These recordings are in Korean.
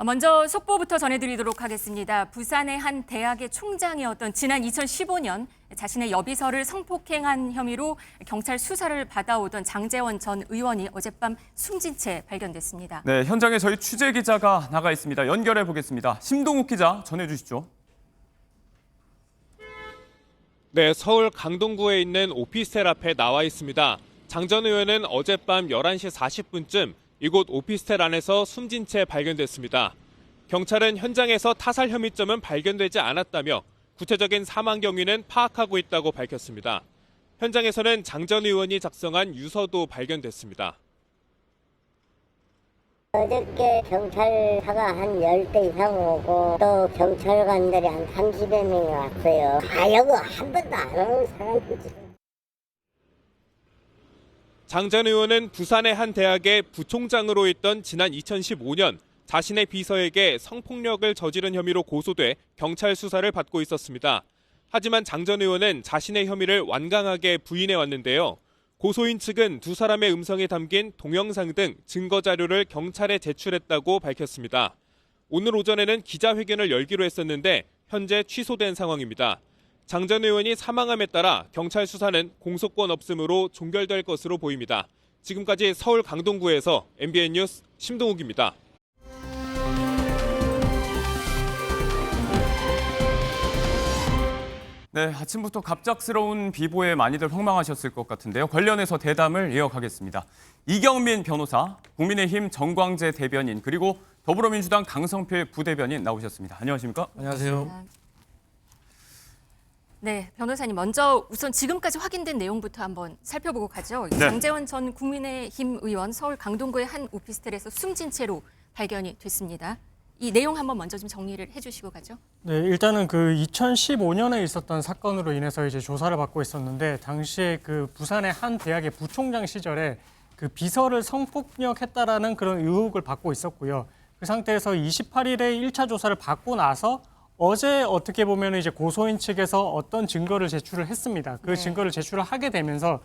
먼저 속보부터 전해드리도록 하겠습니다. 부산의 한 대학의 총장이었던 지난 2015년 자신의 여비서를 성폭행한 혐의로 경찰 수사를 받아오던 장제원 전 의원이 어젯밤 숨진 채 발견됐습니다. 네, 현장에 저희 취재 기자가 나가 있습니다. 연결해 보겠습니다. 심동욱 기자 전해주시죠. 네, 서울 강동구에 있는 오피스텔 앞에 나와 있습니다. 장 전 의원은 어젯밤 11시 40분쯤 이곳 오피스텔 안에서 숨진 채 발견됐습니다. 경찰은 현장에서 타살 혐의점은 발견되지 않았다며 구체적인 사망 경위는 파악하고 있다고 밝혔습니다. 현장에서는 장 전 의원이 작성한 유서도 발견됐습니다. 어저께 경찰차가 한 10대 이상 오고 또 경찰관들이 한 30여 명이 왔어요. 가려고 한 번도 안 오는 사람이지. 장 전 의원은 부산의 한 대학의 부총장으로 있던 지난 2015년 자신의 비서에게 성폭력을 저지른 혐의로 고소돼 경찰 수사를 받고 있었습니다. 하지만 장 전 의원은 자신의 혐의를 완강하게 부인해 왔는데요. 고소인 측은 두 사람의 음성이 담긴 동영상 등 증거 자료를 경찰에 제출했다고 밝혔습니다. 오늘 오전에는 기자회견을 열기로 했었는데 현재 취소된 상황입니다. 장 전 의원이 사망함에 따라 경찰 수사는 공소권 없음으로 종결될 것으로 보입니다. 지금까지 서울 강동구에서 MBN 뉴스 심동욱입니다. 네, 아침부터 갑작스러운 비보에 많이들 황망하셨을 것 같은데요. 관련해서 대담을 이어가겠습니다. 이경민 변호사, 국민의힘 정광재 대변인, 그리고 더불어민주당 강성필 부대변인 나오셨습니다. 안녕하십니까? 안녕하세요. 네, 변호사님 먼저 우선 지금까지 확인된 내용부터 한번 살펴보고 가죠. 네. 장제원 전 국민의힘 의원 서울 강동구의 한 오피스텔에서 숨진 채로 발견이 됐습니다. 이 내용 한번 먼저 좀 정리를 해주시고 가죠. 네, 일단은 그 2015년에 있었던 사건으로 인해서 이제 조사를 받고 있었는데 당시에 그 부산의 한 대학의 부총장 시절에 그 비서를 성폭력했다라는 그런 의혹을 받고 있었고요. 그 상태에서 28일에 1차 조사를 받고 나서 어제 어떻게 보면 이제 고소인 측에서 어떤 증거를 제출을 했습니다. 그 증거를 제출을 하게 되면서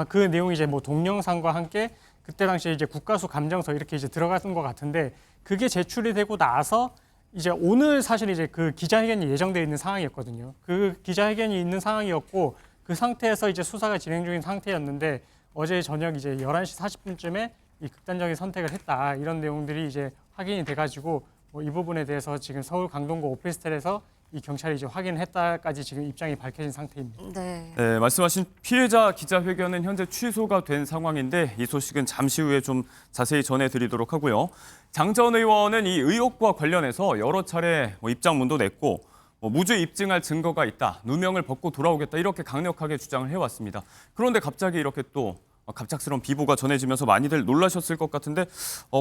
그 내용이 이제 뭐 동영상과 함께 그때 당시에 이제 국가수 감정서 이렇게 이제 들어갔던 것 같은데 그게 제출이 되고 나서 이제 오늘 사실 이제 그 기자회견이 예정되어 있는 상황이었거든요. 그 기자회견이 있는 상황이었고 그 상태에서 이제 수사가 진행 중인 상태였는데 어제 저녁 이제 11시 40분쯤에 이 극단적인 선택을 했다 이런 내용들이 이제 확인이 돼가지고 이 부분에 대해서 지금 서울 강동구 오피스텔에서 이 경찰이 이제 확인했다까지 지금 입장이 밝혀진 상태입니다. 네. 네, 말씀하신 피해자 기자회견은 현재 취소가 된 상황인데 이 소식은 잠시 후에 좀 자세히 전해드리도록 하고요. 장 전 의원은 이 의혹과 관련해서 여러 차례 입장문도 냈고 무죄 입증할 증거가 있다, 누명을 벗고 돌아오겠다 이렇게 강력하게 주장을 해왔습니다. 그런데 갑자기 이렇게 또 갑작스러운 비보가 전해지면서 많이들 놀라셨을 것 같은데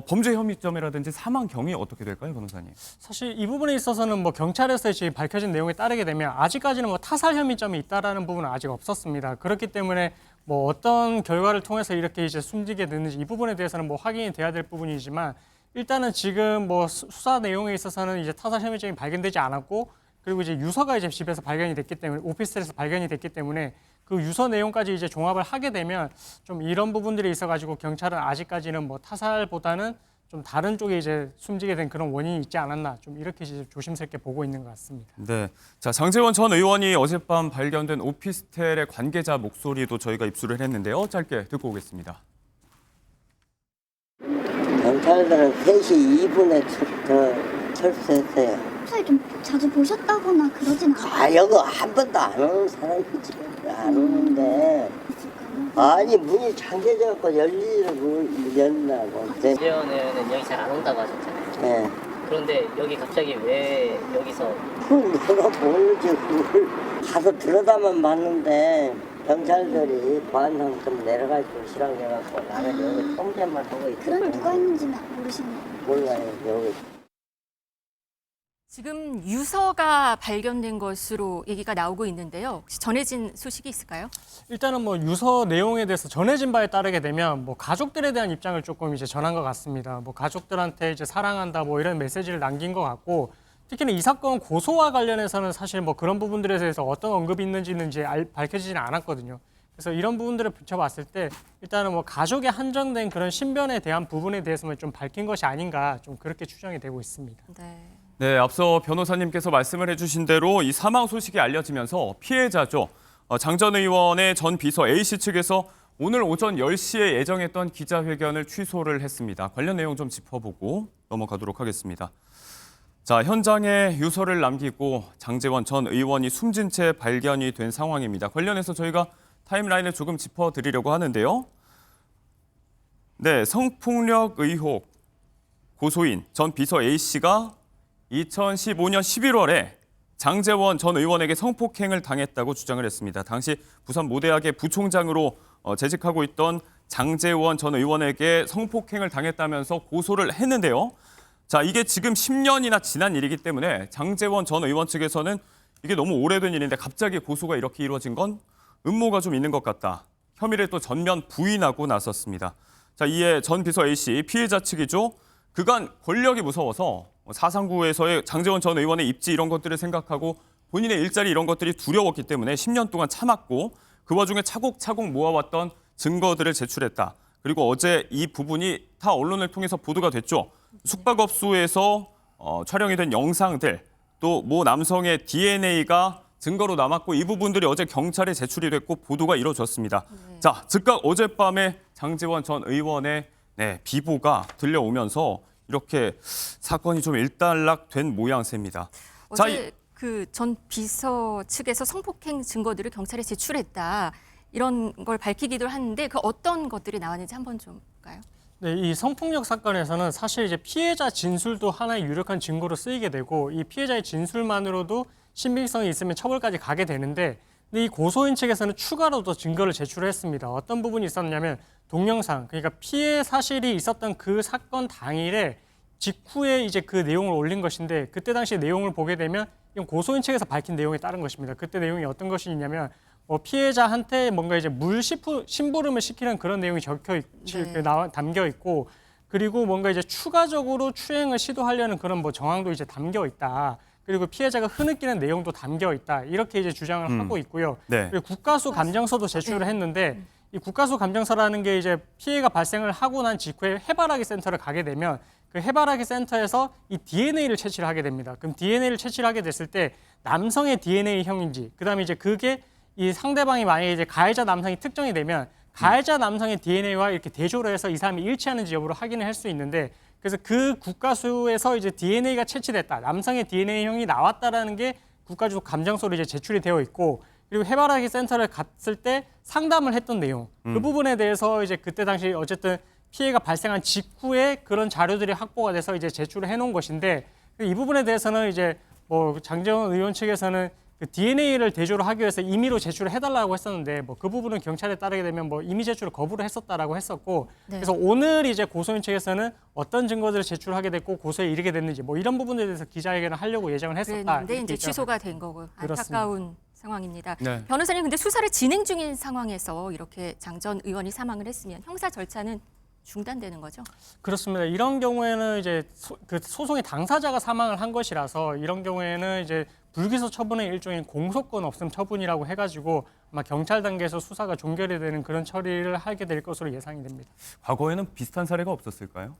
범죄 혐의점이라든지 사망 경위 어떻게 될까요, 변호사님? 사실 이 부분에 있어서는 뭐 경찰에서 지금 밝혀진 내용에 따르게 되면 아직까지는 뭐 타살 혐의점이 있다라는 부분은 아직 없었습니다. 그렇기 때문에 뭐 어떤 결과를 통해서 이렇게 이제 숨지게 됐는지 이 부분에 대해서는 뭐 확인이 돼야 될 부분이지만 일단은 지금 뭐 수사 내용에 있어서는 이제 타살 혐의점이 발견되지 않았고 그리고 이제 유서가 이제 집에서 발견이 됐기 때문에 오피스텔에서 발견이 됐기 때문에 그 유서 내용까지 이제 종합을 하게 되면 좀 이런 부분들이 있어가지고 경찰은 아직까지는 뭐 타살보다는 좀 다른 쪽에 이제 숨지게 된 그런 원인이 있지 않았나 좀 이렇게 이제 조심스럽게 보고 있는 것 같습니다. 네, 자 장제원 전 의원이 어젯밤 발견된 오피스텔의 관계자 목소리도 저희가 입수를 했는데요. 짧게 듣고 오겠습니다. 경찰들은 3시 2분에 철수했어요. 평소에 좀 자주 보셨다거나 그러진 않아요? 가려고 한 번도 안 오는 사람이지. 안 오는데. 아니 문이 잠겨져갖고 열리는 열나고. 장제원 의원은 여기 잘 안 온다고 하셨잖아요. 네. 그런데 여기 갑자기 왜 여기서 그걸 내가 모르지. 그걸 가서 들여다만 봤는데 경찰들이 보안상 좀 내려가지고 실황해갖고 나는 여기 통제만 하고 있어. 그런 누가 있는지는 모르시네요. 몰라요. 여기. 지금 유서가 발견된 것으로 얘기가 나오고 있는데요. 혹시 전해진 소식이 있을까요? 일단은 뭐 유서 내용에 대해서 전해진 바에 따르게 되면 뭐 가족들에 대한 입장을 조금 이제 전한 것 같습니다. 뭐 가족들한테 이제 사랑한다 뭐 이런 메시지를 남긴 것 같고 특히는 이 사건 고소와 관련해서는 사실 뭐 그런 부분들에 대해서 어떤 언급이 있는지는 이제 밝혀지지는 않았거든요. 그래서 이런 부분들을 붙여봤을 때 일단은 뭐 가족에 한정된 그런 신변에 대한 부분에 대해서만 좀 밝힌 것이 아닌가 좀 그렇게 추정이 되고 있습니다. 네. 네, 앞서 변호사님께서 말씀을 해주신 대로 이 사망 소식이 알려지면서 피해자죠. 장 전 의원의 전 비서 A씨 측에서 오늘 오전 10시에 예정했던 기자회견을 취소를 했습니다. 관련 내용 좀 짚어보고 넘어가도록 하겠습니다. 자, 현장에 유서를 남기고 장제원 전 의원이 숨진 채 발견이 된 상황입니다. 관련해서 저희가 타임라인을 조금 짚어드리려고 하는데요. 네, 성폭력 의혹 고소인 전 비서 A씨가 2015년 11월에 장제원 전 의원에게 성폭행을 당했다고 주장을 했습니다. 당시 부산 모대학의 부총장으로 재직하고 있던 장제원 전 의원에게 성폭행을 당했다면서 고소를 했는데요. 자, 이게 지금 10년이나 지난 일이기 때문에 장제원 전 의원 측에서는 이게 너무 오래된 일인데 갑자기 고소가 이렇게 이루어진 건 음모가 좀 있는 것 같다. 혐의를 또 전면 부인하고 나섰습니다. 자, 이에 전 비서 A씨 피해자 측이죠. 그간 권력이 무서워서 사상구에서의 장제원 전 의원의 입지 이런 것들을 생각하고 본인의 일자리 이런 것들이 두려웠기 때문에 10년 동안 참았고 그 와중에 차곡차곡 모아왔던 증거들을 제출했다. 그리고 어제 이 부분이 타 언론을 통해서 보도가 됐죠. 숙박업소에서 촬영이 된 영상들, 또 모 남성의 DNA가 증거로 남았고 이 부분들이 어제 경찰에 제출이 됐고 보도가 이루어졌습니다. 자, 즉각 어젯밤에 장제원 전 의원의 비보가 들려오면서 이렇게 사건이 좀 일단락된 모양새입니다. 어제 그 전 비서 측에서 성폭행 증거들을 경찰에 제출했다. 이런 걸 밝히기도 하는데 그 어떤 것들이 나왔는지 한번 좀 볼까요? 네, 이 성폭력 사건에서는 사실 이제 피해자 진술도 하나의 유력한 증거로 쓰이게 되고 이 피해자의 진술만으로도 신빙성이 있으면 처벌까지 가게 되는데 근데 이 고소인 측에서는 추가로 더 증거를 제출했습니다. 어떤 부분이 있었냐면 동영상, 그러니까 피해 사실이 있었던 그 사건 당일에 직후에 이제 그 내용을 올린 것인데 그때 당시 내용을 보게 되면 이건 고소인 측에서 밝힌 내용에 따른 것입니다. 그때 내용이 어떤 것이 있냐면 피해자한테 뭔가 이제 심부름을 시키는 그런 내용이 담겨 있고 그리고 뭔가 이제 추가적으로 추행을 시도하려는 그런 정황도 이제 담겨 있다. 그리고 피해자가 흐느끼는 내용도 담겨 있다. 이렇게 이제 주장을 하고 있고요. 네. 그리고 국가수 감정서도 제출을 했는데 이 국가수 감정서라는 게 이제 피해가 발생을 하고 난 직후에 해바라기 센터를 가게 되면 그 해바라기 센터에서 이 DNA를 채취를 하게 됩니다. 그럼 DNA를 채취를 하게 됐을 때 남성의 DNA형인지 그다음에 이제 그게 이 상대방이 만약에 이제 가해자 남성이 특정이 되면 가해자 남성의 DNA와 이렇게 대조를 해서 이 사람이 일치하는지 여부를 확인을 할 수 있는데 그래서 그 국가수에서 이제 DNA가 채취됐다. 남성의 DNA형이 나왔다라는 게 국가주 감정서로 이제 제출이 되어 있고 그리고 해바라기 센터를 갔을 때 상담을 했던 내용. 그 부분에 대해서 이제 그때 당시 어쨌든 피해가 발생한 직후에 그런 자료들이 확보가 돼서 이제 제출을 해놓은 것인데 이 부분에 대해서는 이제 장제원 의원 측에서는 그 DNA를 대조를 하기 위해서 임의로 제출을 해달라고 했었는데 그 부분은 경찰에 따르게 되면 임의 제출을 거부를 했었다라고 했었고 그래서 오늘 이제 고소인 측에서는 어떤 증거들을 제출하게 됐고 고소에 이르게 됐는지 이런 부분에 대해서 기자회견을 하려고 예정을 했었다. 그런데 이제 취소가 된 거고 안타까운 상황입니다. 네. 변호사님 근데 수사를 진행 중인 상황에서 이렇게 장 전 의원이 사망을 했으면 형사 절차는 중단되는 거죠? 그렇습니다. 이런 경우에는 이제 그 소송의 당사자가 사망을 한 것이라서 이런 경우에는 이제 불기소 처분의 일종인 공소권 없음 처분이라고 해가지고 아마 경찰 단계에서 수사가 종결이 되는 그런 처리를 하게 될 것으로 예상이 됩니다. 과거에는 비슷한 사례가 없었을까요?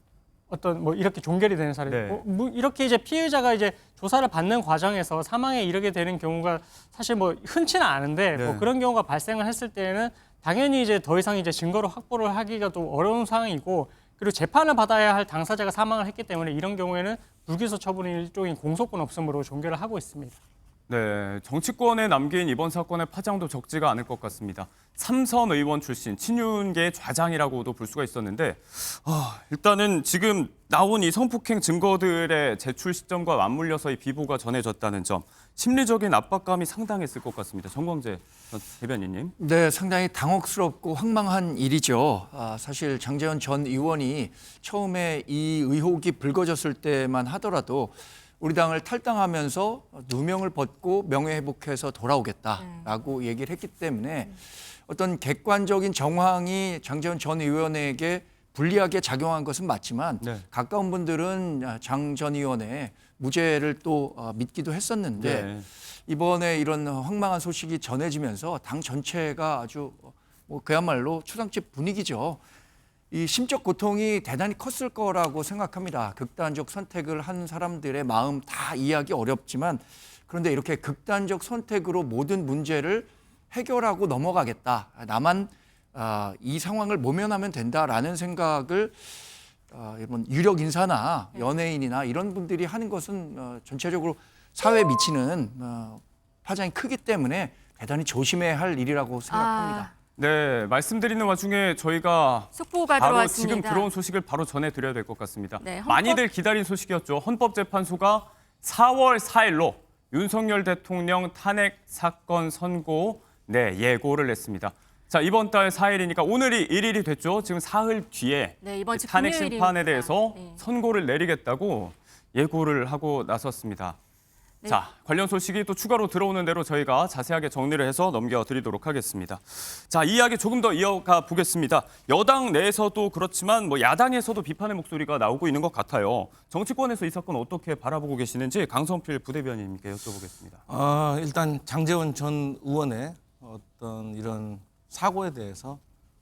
어떤 이렇게 종결이 되는 사례, 네. 이렇게 이제 피해자가 이제 조사를 받는 과정에서 사망에 이르게 되는 경우가 사실 흔치는 않은데 네. 그런 경우가 발생을 했을 때에는 당연히 이제 더 이상 이제 증거를 확보를 하기가 또 어려운 상황이고 그리고 재판을 받아야 할 당사자가 사망을 했기 때문에 이런 경우에는 불기소 처분의 일종인 공소권 없음으로 종결을 하고 있습니다. 네, 정치권에 남긴 이번 사건의 파장도 적지가 않을 것 같습니다. 삼선 의원 출신 친윤계의 좌장이라고도 볼 수가 있었는데 일단은 지금 나온 이 성폭행 증거들의 제출 시점과 맞물려서 이 비보가 전해졌다는 점 심리적인 압박감이 상당했을 것 같습니다. 정광재 전 대변인님. 네, 상당히 당혹스럽고 황망한 일이죠. 사실 장제원 전 의원이 처음에 이 의혹이 불거졌을 때만 하더라도 우리 당을 탈당하면서 누명을 벗고 명예회복해서 돌아오겠다라고 얘기를 했기 때문에 어떤 객관적인 정황이 장제원 전 의원에게 불리하게 작용한 것은 맞지만 네. 가까운 분들은 장 전 의원의 무죄를 또 믿기도 했었는데 네. 이번에 이런 황망한 소식이 전해지면서 당 전체가 아주 뭐 그야말로 초상집 분위기죠. 이 심적 고통이 대단히 컸을 거라고 생각합니다. 극단적 선택을 한 사람들의 마음 다 이해하기 어렵지만 그런데 이렇게 극단적 선택으로 모든 문제를 해결하고 넘어가겠다. 나만 이 상황을 모면하면 된다라는 생각을 이런 유력 인사나 연예인이나 이런 분들이 하는 것은 전체적으로 사회에 미치는 파장이 크기 때문에 대단히 조심해야 할 일이라고 생각합니다. 네, 말씀드리는 와중에 저희가 속보가 바로 들어왔습니다. 지금 들어온 소식을 바로 전해드려야 될 것 같습니다. 네, 많이들 기다린 소식이었죠. 헌법재판소가 4월 4일로 윤석열 대통령 탄핵 사건 선고 예고를 냈습니다. 자, 이번 달 4일이니까 오늘이 1일이 됐죠. 지금 사흘 뒤에 네, 이번 주 탄핵 금요일입니다. 심판에 대해서 네. 선고를 내리겠다고 예고를 하고 나섰습니다. 네. 자, 관련 소식이 또 추가로 들어오는 대로 저희가 자세하게 정리를 해서 넘겨드리도록 하겠습니다. 자, 이 이야기 조금 더 이어가 보겠습니다. 여당 내에서도 그렇지만 야당에서도 비판의 목소리가 나오고 있는 것 같아요. 정치권에서 이 사건 어떻게 바라보고 계시는지 강성필 부대변인님께 여쭤보겠습니다. 일단 장제원 전 의원의 어떤 이런 사고에 대해서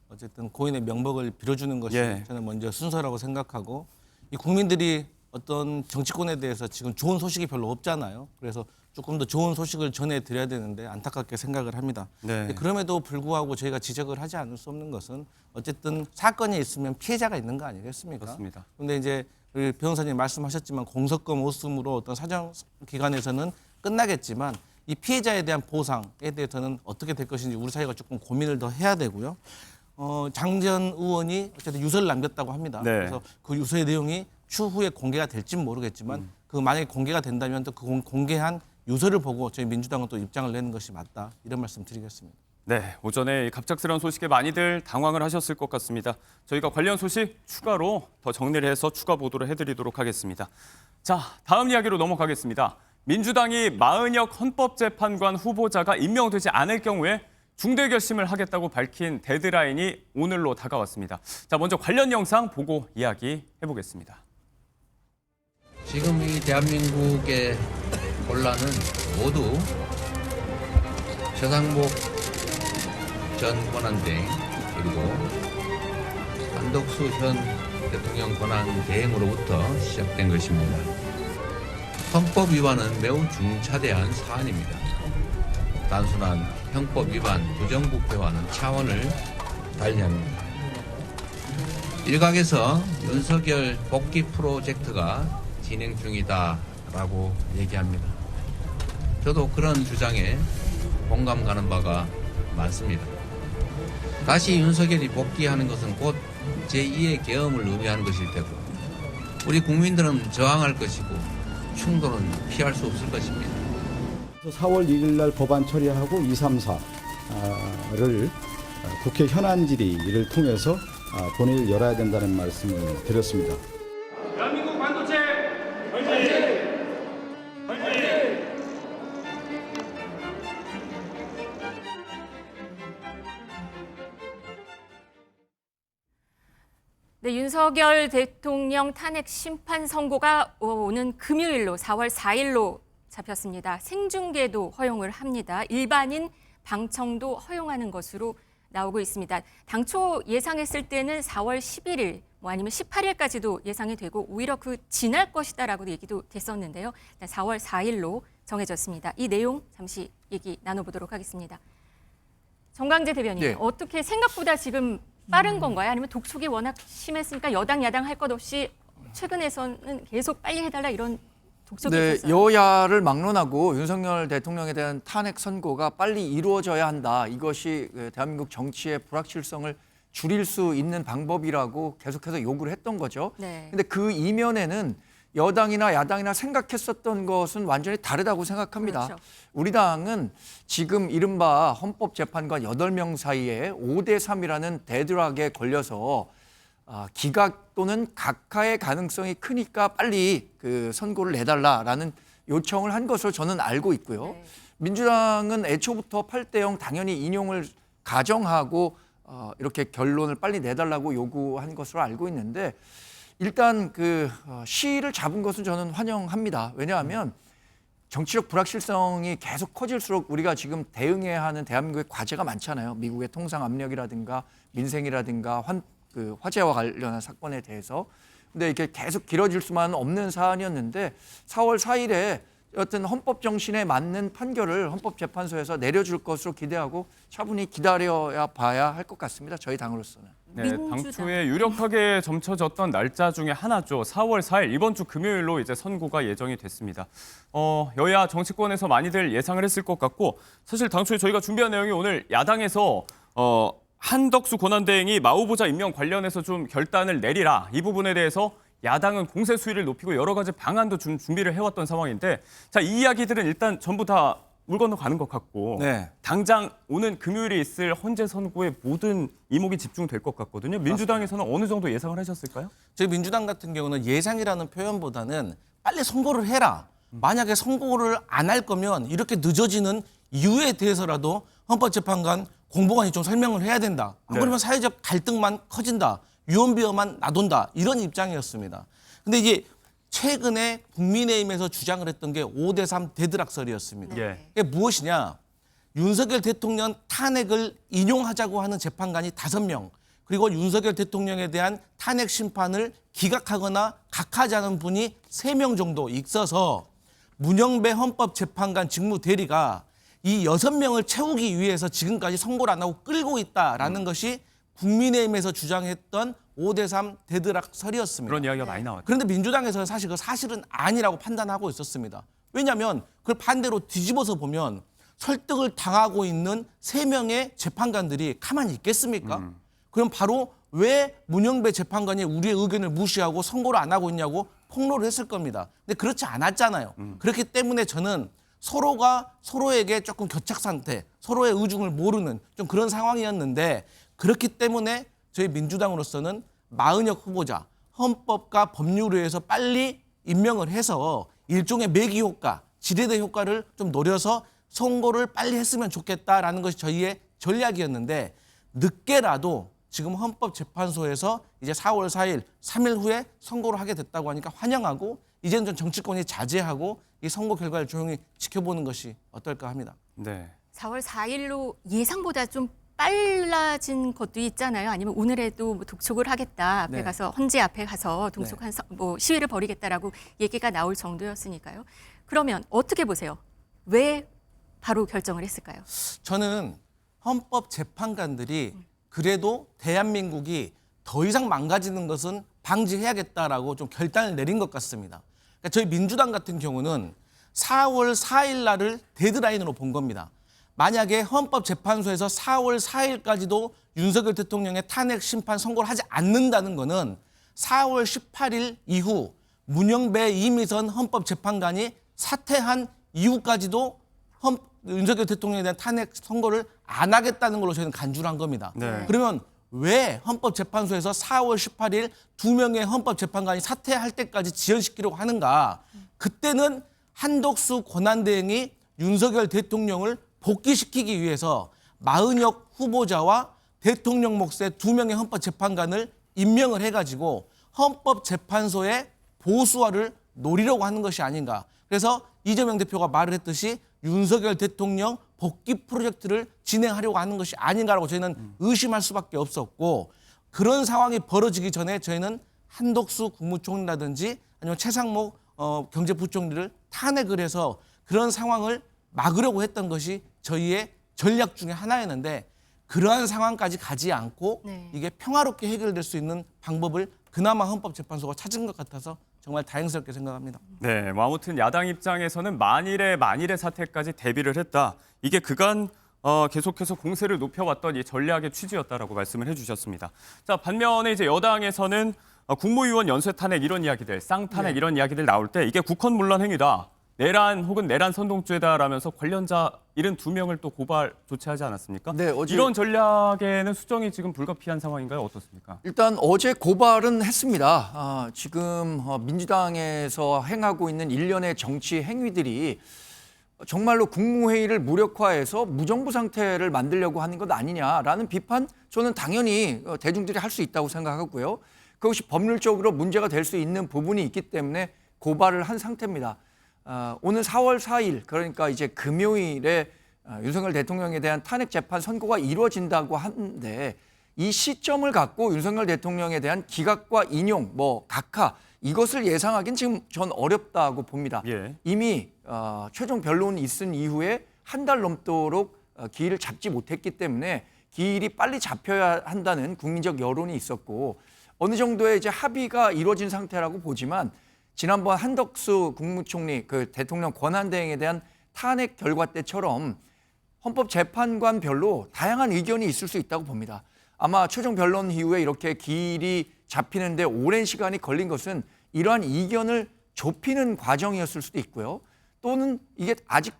어쨌든 고인의 명복을 빌어주는 것이 저는 먼저 순서라고 생각하고 이 국민들이 어떤 정치권에 대해서 지금 좋은 소식이 별로 없잖아요. 그래서 조금 더 좋은 소식을 전해드려야 되는데 안타깝게 생각을 합니다. 네. 그럼에도 불구하고 저희가 지적을 하지 않을 수 없는 것은 어쨌든 사건이 있으면 피해자가 있는 거 아니겠습니까? 그렇습니다. 그런데 이제 우리 변호사님 말씀하셨지만 공석권 오슴으로 어떤 사정 기관에서는 끝나겠지만 이 피해자에 대한 보상에 대해서는 어떻게 될 것인지 우리 사회가 조금 고민을 더 해야 되고요. 장 전 의원이 어쨌든 유서를 남겼다고 합니다. 네. 그래서 그 유서의 내용이 추후에 공개가 될지는 모르겠지만 그 만약에 공개가 된다면 또 그 공개한 유서를 보고 저희 민주당은 또 입장을 내는 것이 맞다. 이런 말씀 드리겠습니다. 네, 오전에 이 갑작스러운 소식에 많이들 당황을 하셨을 것 같습니다. 저희가 관련 소식 추가로 더 정리를 해서 추가 보도를 해드리도록 하겠습니다. 자, 다음 이야기로 넘어가겠습니다. 민주당이 마은혁 헌법재판관 후보자가 임명되지 않을 경우에 중대 결심을 하겠다고 밝힌 데드라인이 오늘로 다가왔습니다. 자, 먼저 관련 영상 보고 이야기 해보겠습니다. 지금 이 대한민국의 혼란은 모두 최상목 전 권한대행 그리고 한덕수 현 대통령 권한대행으로부터 시작된 것입니다. 헌법 위반은 매우 중차대한 사안입니다. 단순한 형법 위반 부정부패와는 차원을 달리합니다. 일각에서 윤석열 복귀 프로젝트가 진행 중이다라고 얘기합니다. 저도 그런 주장에 공감 가는 바가 많습니다. 다시 윤석열이 복귀하는 것은 곧 제2의 계엄을 의미하는 것일 테고 우리 국민들은 저항할 것이고 충돌은 피할 수 없을 것입니다. 4월 1일 날 법안 처리하고 2, 3, 4를 국회 현안 질의를 통해서 본회의를 열어야 된다는 말씀을 드렸습니다. 대한민국 반도체 화이팅! 화이팅! 네, 윤석열 대통령 탄핵 심판 선고가 오는 금요일로 4월 4일로 잡혔습니다. 생중계도 허용을 합니다. 일반인 방청도 허용하는 것으로 나오고 있습니다. 당초 예상했을 때는 4월 11일 아니면 18일까지도 예상이 되고 오히려 지날 것이다라고 얘기도 됐었는데요. 4월 4일로 정해졌습니다. 이 내용 잠시 얘기 나눠보도록 하겠습니다. 정광재 대변인, 네. 어떻게 생각보다 지금 빠른 건가요? 아니면 독촉이 워낙 심했으니까 여당, 야당 할 것 없이 최근에서는 계속 빨리 해달라 이런 독촉이 네, 있었어요? 여야를 막론하고 윤석열 대통령에 대한 탄핵 선고가 빨리 이루어져야 한다. 이것이 대한민국 정치의 불확실성을 줄일 수 있는 방법이라고 계속해서 요구를 했던 거죠. 네. 근데 그 이면에는 여당이나 야당이나 생각했었던 것은 완전히 다르다고 생각합니다. 그렇죠. 우리 당은 지금 이른바 헌법재판관 8명 사이에 5대 3이라는 데드락에 걸려서 기각 또는 각하의 가능성이 크니까 빨리 그 선고를 내달라라는 요청을 한 것으로 저는 알고 있고요. 네. 민주당은 애초부터 8대0 당연히 인용을 가정하고 이렇게 결론을 빨리 내달라고 요구한 것으로 알고 있는데 일단 그 시를 잡은 것은 저는 환영합니다. 왜냐하면 정치적 불확실성이 계속 커질수록 우리가 지금 대응해야 하는 대한민국의 과제가 많잖아요. 미국의 통상 압력이라든가 민생이라든가 화재와 관련한 사건에 대해서. 근데 이렇게 계속 길어질 수만은 없는 사안이었는데 4월 4일에 어떤 헌법 정신에 맞는 판결을 헌법재판소에서 내려줄 것으로 기대하고 차분히 기다려야 봐야 할 것 같습니다. 저희 당으로서는. 네, 민주당. 당초에 유력하게 점쳐졌던 날짜 중에 하나죠. 4월 4일 이번 주 금요일로 이제 선고가 예정이 됐습니다. 여야 정치권에서 많이들 예상을 했을 것 같고 사실 당초에 저희가 준비한 내용이 오늘 야당에서 한덕수 권한대행이 마후보자 임명 관련해서 좀 결단을 내리라 이 부분에 대해서 야당은 공세 수위를 높이고 여러 가지 방안도 좀 준비를 해왔던 상황인데 자, 이 이야기들은 일단 전부 다 물 건너가는 것 같고 네. 당장 오는 금요일에 있을 헌재 선고에 모든 이목이 집중될 것 같거든요. 민주당에서는 어느 정도 예상을 하셨을까요? 저희 민주당 같은 경우는 예상이라는 표현보다는 빨리 선고를 해라. 만약에 선고를 안 할 거면 이렇게 늦어지는 이유에 대해서라도 헌법재판관 공보관이 좀 설명을 해야 된다. 안 그러면 사회적 갈등만 커진다. 유언비어만 나돈다. 이런 입장이었습니다. 근데 이제 최근에 국민의힘에서 주장을 했던 게 5대3 대드락설이었습니다. 예. 이게 무엇이냐? 윤석열 대통령 탄핵을 인용하자고 하는 재판관이 5명, 그리고 윤석열 대통령에 대한 탄핵 심판을 기각하거나 각하자는 분이 3명 정도 있어서 문영배 헌법재판관 직무대리가 이 6명을 채우기 위해서 지금까지 선고를 안 하고 끌고 있다라는 것이 국민의힘에서 주장했던 5대3 대드락설이었습니다. 그런 이야기가 많이 나왔죠. 그런데 민주당에서는 사실 그 사실은 아니라고 판단하고 있었습니다. 왜냐하면 그걸 반대로 뒤집어서 보면 설득을 당하고 있는 3명의 재판관들이 가만히 있겠습니까? 그럼 바로 왜 문영배 재판관이 우리의 의견을 무시하고 선고를 안 하고 있냐고 폭로를 했을 겁니다. 근데 그렇지 않았잖아요. 그렇기 때문에 저는 서로가 서로에게 조금 교착 상태, 서로의 의중을 모르는 좀 그런 상황이었는데 그렇기 때문에 저희 민주당으로서는 마은혁 후보자 헌법과 법률에서 빨리 임명을 해서 일종의 매기 효과, 지뢰대 효과를 좀 노려서 선고를 빨리 했으면 좋겠다라는 것이 저희의 전략이었는데 늦게라도 지금 헌법재판소에서 이제 4월 4일, 3일 후에 선고를 하게 됐다고 하니까 환영하고 이제는 좀 정치권이 자제하고 이 선고 결과를 조용히 지켜보는 것이 어떨까 합니다. 네. 4월 4일로 예상보다 좀 빨라진 것도 있잖아요. 아니면 오늘에도 뭐 독촉을 하겠다. 앞에 네. 가서 헌재 앞에 가서 독촉한 뭐 시위를 벌이겠다라고 얘기가 나올 정도였으니까요. 그러면 어떻게 보세요? 왜 바로 결정을 했을까요? 저는 헌법재판관들이 그래도 대한민국이 더 이상 망가지는 것은 방지해야겠다라고 좀 결단을 내린 것 같습니다. 그러니까 저희 민주당 같은 경우는 4월 4일 날을 데드라인으로 본 겁니다. 만약에 헌법재판소에서 4월 4일까지도 윤석열 대통령의 탄핵 심판 선고를 하지 않는다는 것은 4월 18일 이후 문영배 이미선 헌법재판관이 사퇴한 이후까지도 윤석열 대통령에 대한 탄핵 선고를 안 하겠다는 걸로 저희는 간주를 한 겁니다. 네. 그러면 왜 헌법재판소에서 4월 18일 2명의 헌법재판관이 사퇴할 때까지 지연시키려고 하는가? 그때는 한덕수 권한대행이 윤석열 대통령을 복귀시키기 위해서 마은혁 후보자와 대통령 몫의 2명의 헌법재판관을 임명을 해가지고 헌법재판소의 보수화를 노리려고 하는 것이 아닌가. 그래서 이재명 대표가 말을 했듯이 윤석열 대통령 복귀 프로젝트를 진행하려고 하는 것이 아닌가라고 저희는 의심할 수밖에 없었고 그런 상황이 벌어지기 전에 저희는 한덕수 국무총리라든지 아니면 최상목 경제부총리를 탄핵을 해서 그런 상황을 막으려고 했던 것이 저희의 전략 중에 하나였는데 그러한 상황까지 가지 않고 이게 평화롭게 해결될 수 있는 방법을 그나마 헌법재판소가 찾은 것 같아서 정말 다행스럽게 생각합니다. 네, 뭐 아무튼 야당 입장에서는 만일의 사태까지 대비를 했다. 이게 그간 계속해서 공세를 높여왔던 이 전략의 취지였다라고 말씀을 해주셨습니다. 자, 반면에 이제 여당에서는 국무위원 연쇄 탄핵 이런 이야기들, 쌍탄핵 이런 이야기들 나올 때 이게 국헌문란 행위다. 내란 혹은 내란 선동죄다라면서 관련자 72명을 또 고발 조치하지 않았습니까? 네, 어제 이런 전략에는 수정이 지금 불가피한 상황인가요? 어떻습니까? 일단 어제 고발은 했습니다. 지금 민주당에서 행하고 있는 일련의 정치 행위들이 정말로 국무회의를 무력화해서 무정부 상태를 만들려고 하는 것 아니냐라는 비판 저는 당연히 대중들이 할 수 있다고 생각하고요. 그것이 법률적으로 문제가 될 수 있는 부분이 있기 때문에 고발을 한 상태입니다. 오는 4월 4일 그러니까 이제 금요일에 윤석열 대통령에 대한 탄핵 재판 선고가 이루어진다고 하는데 이 시점을 갖고 윤석열 대통령에 대한 기각과 인용, 뭐 각하 이것을 예상하기는 지금 전 어렵다고 봅니다. 예. 이미 최종 변론이 있은 이후에 한 달 넘도록 기일을 잡지 못했기 때문에 기일이 빨리 잡혀야 한다는 국민적 여론이 있었고 어느 정도의 이제 합의가 이루어진 상태라고 보지만 지난번 한덕수 국무총리 그 대통령 권한대행에 대한 탄핵 결과 때처럼 헌법재판관별로 다양한 의견이 있을 수 있다고 봅니다. 아마 최종 변론 이후에 이렇게 기일이 잡히는데 오랜 시간이 걸린 것은 이러한 이견을 좁히는 과정이었을 수도 있고요. 또는 이게 아직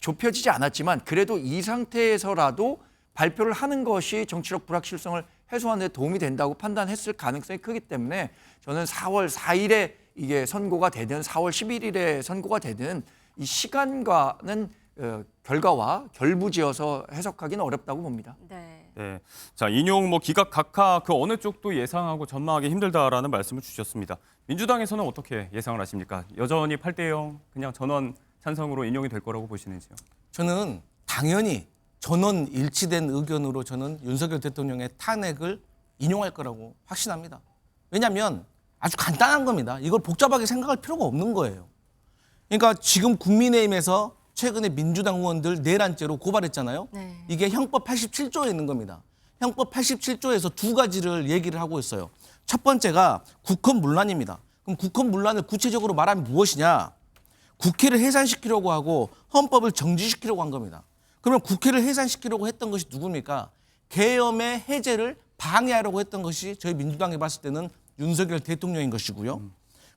좁혀지지 않았지만 그래도 이 상태에서라도 발표를 하는 것이 정치적 불확실성을 해소하는 데 도움이 된다고 판단했을 가능성이 크기 때문에 저는 4월 4일에 이게 선고가 되든 4월 11일에 선고가 되든 이 시간과는 결과와 결부지어서 해석하기는 어렵다고 봅니다. 네. 네. 자, 인용, 기각, 각하 그 어느 쪽도 예상하고 전망하기 힘들다라는 말씀을 주셨습니다. 민주당에서는 어떻게 예상을 하십니까? 여전히 8대0 그냥 전원 찬성으로 인용이 될 거라고 보시는지요? 저는 당연히 전원 일치된 의견으로 저는 윤석열 대통령의 탄핵을 인용할 거라고 확신합니다. 왜냐하면 아주 간단한 겁니다. 이걸 복잡하게 생각할 필요가 없는 거예요. 그러니까 지금 국민의힘에서 최근에 민주당 의원들 내란죄로 고발했잖아요. 네. 이게 형법 87조에 있는 겁니다. 형법 87조에서 두 가지를 얘기를 하고 있어요. 첫 번째가 국헌문란입니다. 그럼 국헌문란을 구체적으로 말하면 무엇이냐? 국회를 해산시키려고 하고 헌법을 정지시키려고 한 겁니다. 그러면 국회를 해산시키려고 했던 것이 누굽니까? 계엄의 해제를 방해하려고 했던 것이 저희 민주당이 봤을 때는 윤석열 대통령인 것이고요.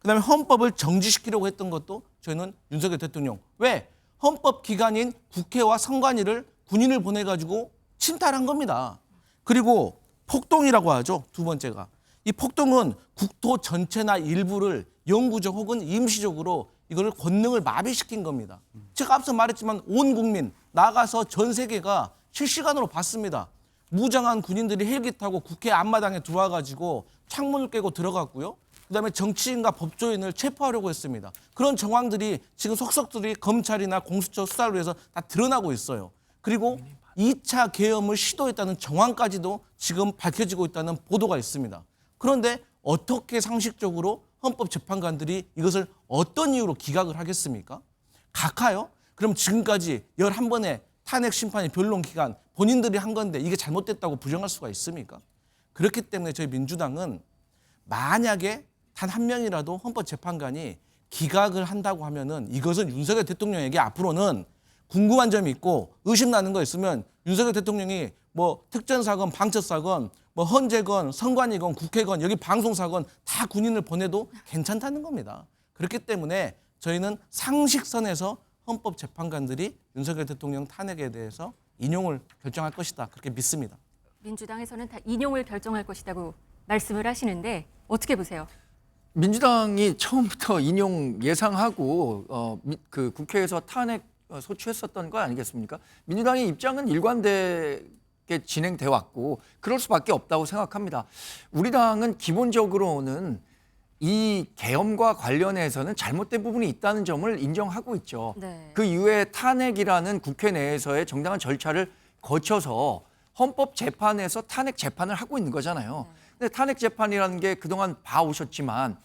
그다음에 헌법을 정지시키려고 했던 것도 저희는 윤석열 대통령. 왜? 헌법 기관인 국회와 선관위를 군인을 보내가지고 침탈한 겁니다. 그리고 폭동이라고 하죠. 두 번째가. 이 폭동은 국토 전체나 일부를 영구적 혹은 임시적으로 이걸 권능을 마비시킨 겁니다. 제가 앞서 말했지만 온 국민 나가서 전 세계가 실시간으로 봤습니다. 무장한 군인들이 헬기 타고 국회 앞마당에 들어와가지고 창문을 깨고 들어갔고요. 그다음에 정치인과 법조인을 체포하려고 했습니다. 그런 정황들이 지금 속속들이 검찰이나 공수처 수사를 위해서 다 드러나고 있어요. 그리고 2차 계엄을 시도했다는 정황까지도 지금 밝혀지고 있다는 보도가 있습니다. 그런데 어떻게 상식적으로 헌법재판관들이 이것을 어떤 이유로 기각을 하겠습니까? 각하요? 그럼 지금까지 11번의 탄핵 심판의 변론 기간 본인들이 한 건데 이게 잘못됐다고 부정할 수가 있습니까? 그렇기 때문에 저희 민주당은 만약에 단 한 명이라도 헌법재판관이 기각을 한다고 하면은 이것은 윤석열 대통령에게 앞으로는 궁금한 점이 있고 의심나는 거 있으면 윤석열 대통령이 뭐 특전사건, 방첩사건, 뭐 헌재건, 선관위건, 국회건, 여기 방송사건 다 군인을 보내도 괜찮다는 겁니다. 그렇기 때문에 저희는 상식선에서 헌법재판관들이 윤석열 대통령 탄핵에 대해서 인용을 결정할 것이다. 그렇게 믿습니다. 민주당에서는 다 인용을 결정할 것이라고 말씀을 하시는데 어떻게 보세요? 민주당이 처음부터 인용 예상하고 그 국회에서 탄핵 소추했었던 거 아니겠습니까? 민주당의 입장은 일관되게 진행돼 왔고 그럴 수밖에 없다고 생각합니다. 우리 당은 기본적으로는 이 계엄과 관련해서는 잘못된 부분이 있다는 점을 인정하고 있죠. 네. 그 이후에 탄핵이라는 국회 내에서의 정당한 절차를 거쳐서 헌법재판에서 탄핵 재판을 하고 있는 거잖아요. 근데 탄핵 재판이라는 게 그동안 봐오셨지만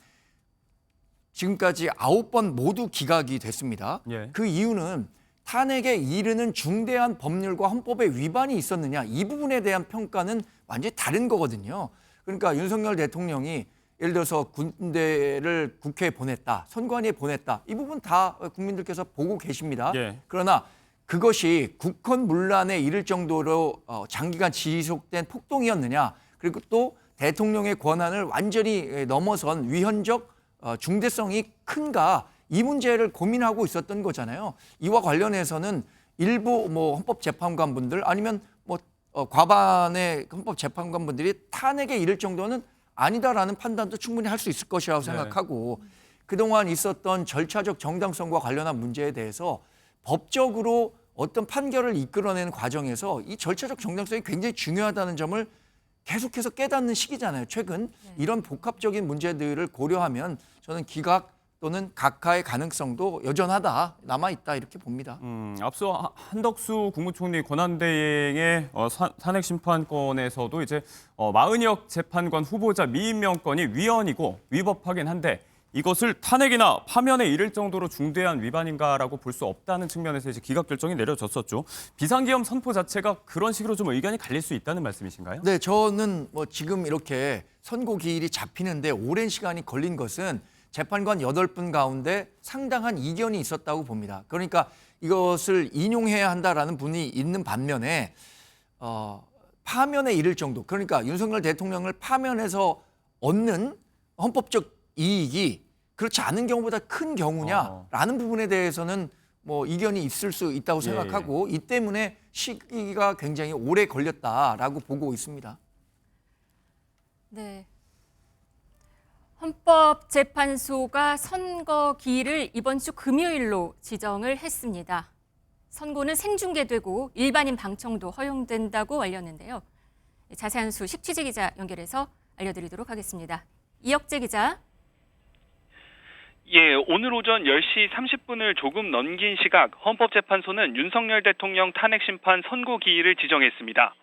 지금까지 9번 모두 기각이 됐습니다. 예. 그 이유는 탄핵에 이르는 중대한 법률과 헌법의 위반이 있었느냐 이 부분에 대한 평가는 완전히 다른 거거든요. 그러니까 윤석열 대통령이 예를 들어서 군대를 국회에 보냈다, 선관위에 보냈다 이 부분 다 국민들께서 보고 계십니다. 예. 그러나 그것이 국헌문란에 이를 정도로 장기간 지속된 폭동이었느냐 그리고 또 대통령의 권한을 완전히 넘어선 위헌적 중대성이 큰가 이 문제를 고민하고 있었던 거잖아요. 이와 관련해서는 일부 헌법재판관분들 아니면 과반의 헌법재판관분들이 탄핵에 이를 정도는 아니다라는 판단도 충분히 할 수 있을 것이라고 생각하고 그동안 있었던 절차적 정당성과 관련한 문제에 대해서 법적으로 어떤 판결을 이끌어내는 과정에서 이 절차적 정당성이 굉장히 중요하다는 점을 계속해서 깨닫는 시기잖아요. 최근 이런 복합적인 문제들을 고려하면 저는 기각 또는 각하의 가능성도 여전하다, 남아있다 이렇게 봅니다. 앞서 한덕수 국무총리 권한대행의 탄핵심판권에서도 이제 40여 재판관 후보자 미임명권이 위헌이고 위법하긴 한데 이것을 탄핵이나 파면에 이를 정도로 중대한 위반인가라고 볼 수 없다는 측면에서 이제 기각 결정이 내려졌었죠. 비상계엄 선포 자체가 그런 식으로 좀 의견이 갈릴 수 있다는 말씀이신가요? 네, 저는 뭐 지금 이렇게 선고 기일이 잡히는데 오랜 시간이 걸린 것은 재판관 8분 가운데 상당한 이견이 있었다고 봅니다. 그러니까 이것을 인용해야 한다라는 분이 있는 반면에 파면에 이를 정도, 그러니까 윤석열 대통령을 파면해서 얻는 헌법적 이익이 그렇지 않은 경우보다 큰 경우냐라는 부분에 대해서는 뭐 이견이 있을 수 있다고 생각하고 이 때문에 시기가 굉장히 오래 걸렸다라고 보고 있습니다. 네. 헌법재판소가 선거 기일을 이번 주 금요일로 지정을 했습니다. 선고는 생중계되고 일반인 방청도 허용된다고 알렸는데요. 자세한 소식 취재 기자 연결해서 알려드리도록 하겠습니다. 이혁재 기자. 예, 오늘 오전 10시 30분을 조금 넘긴 시각 헌법재판소는 윤석열 대통령 탄핵심판 선고 기일을 지정했습니다.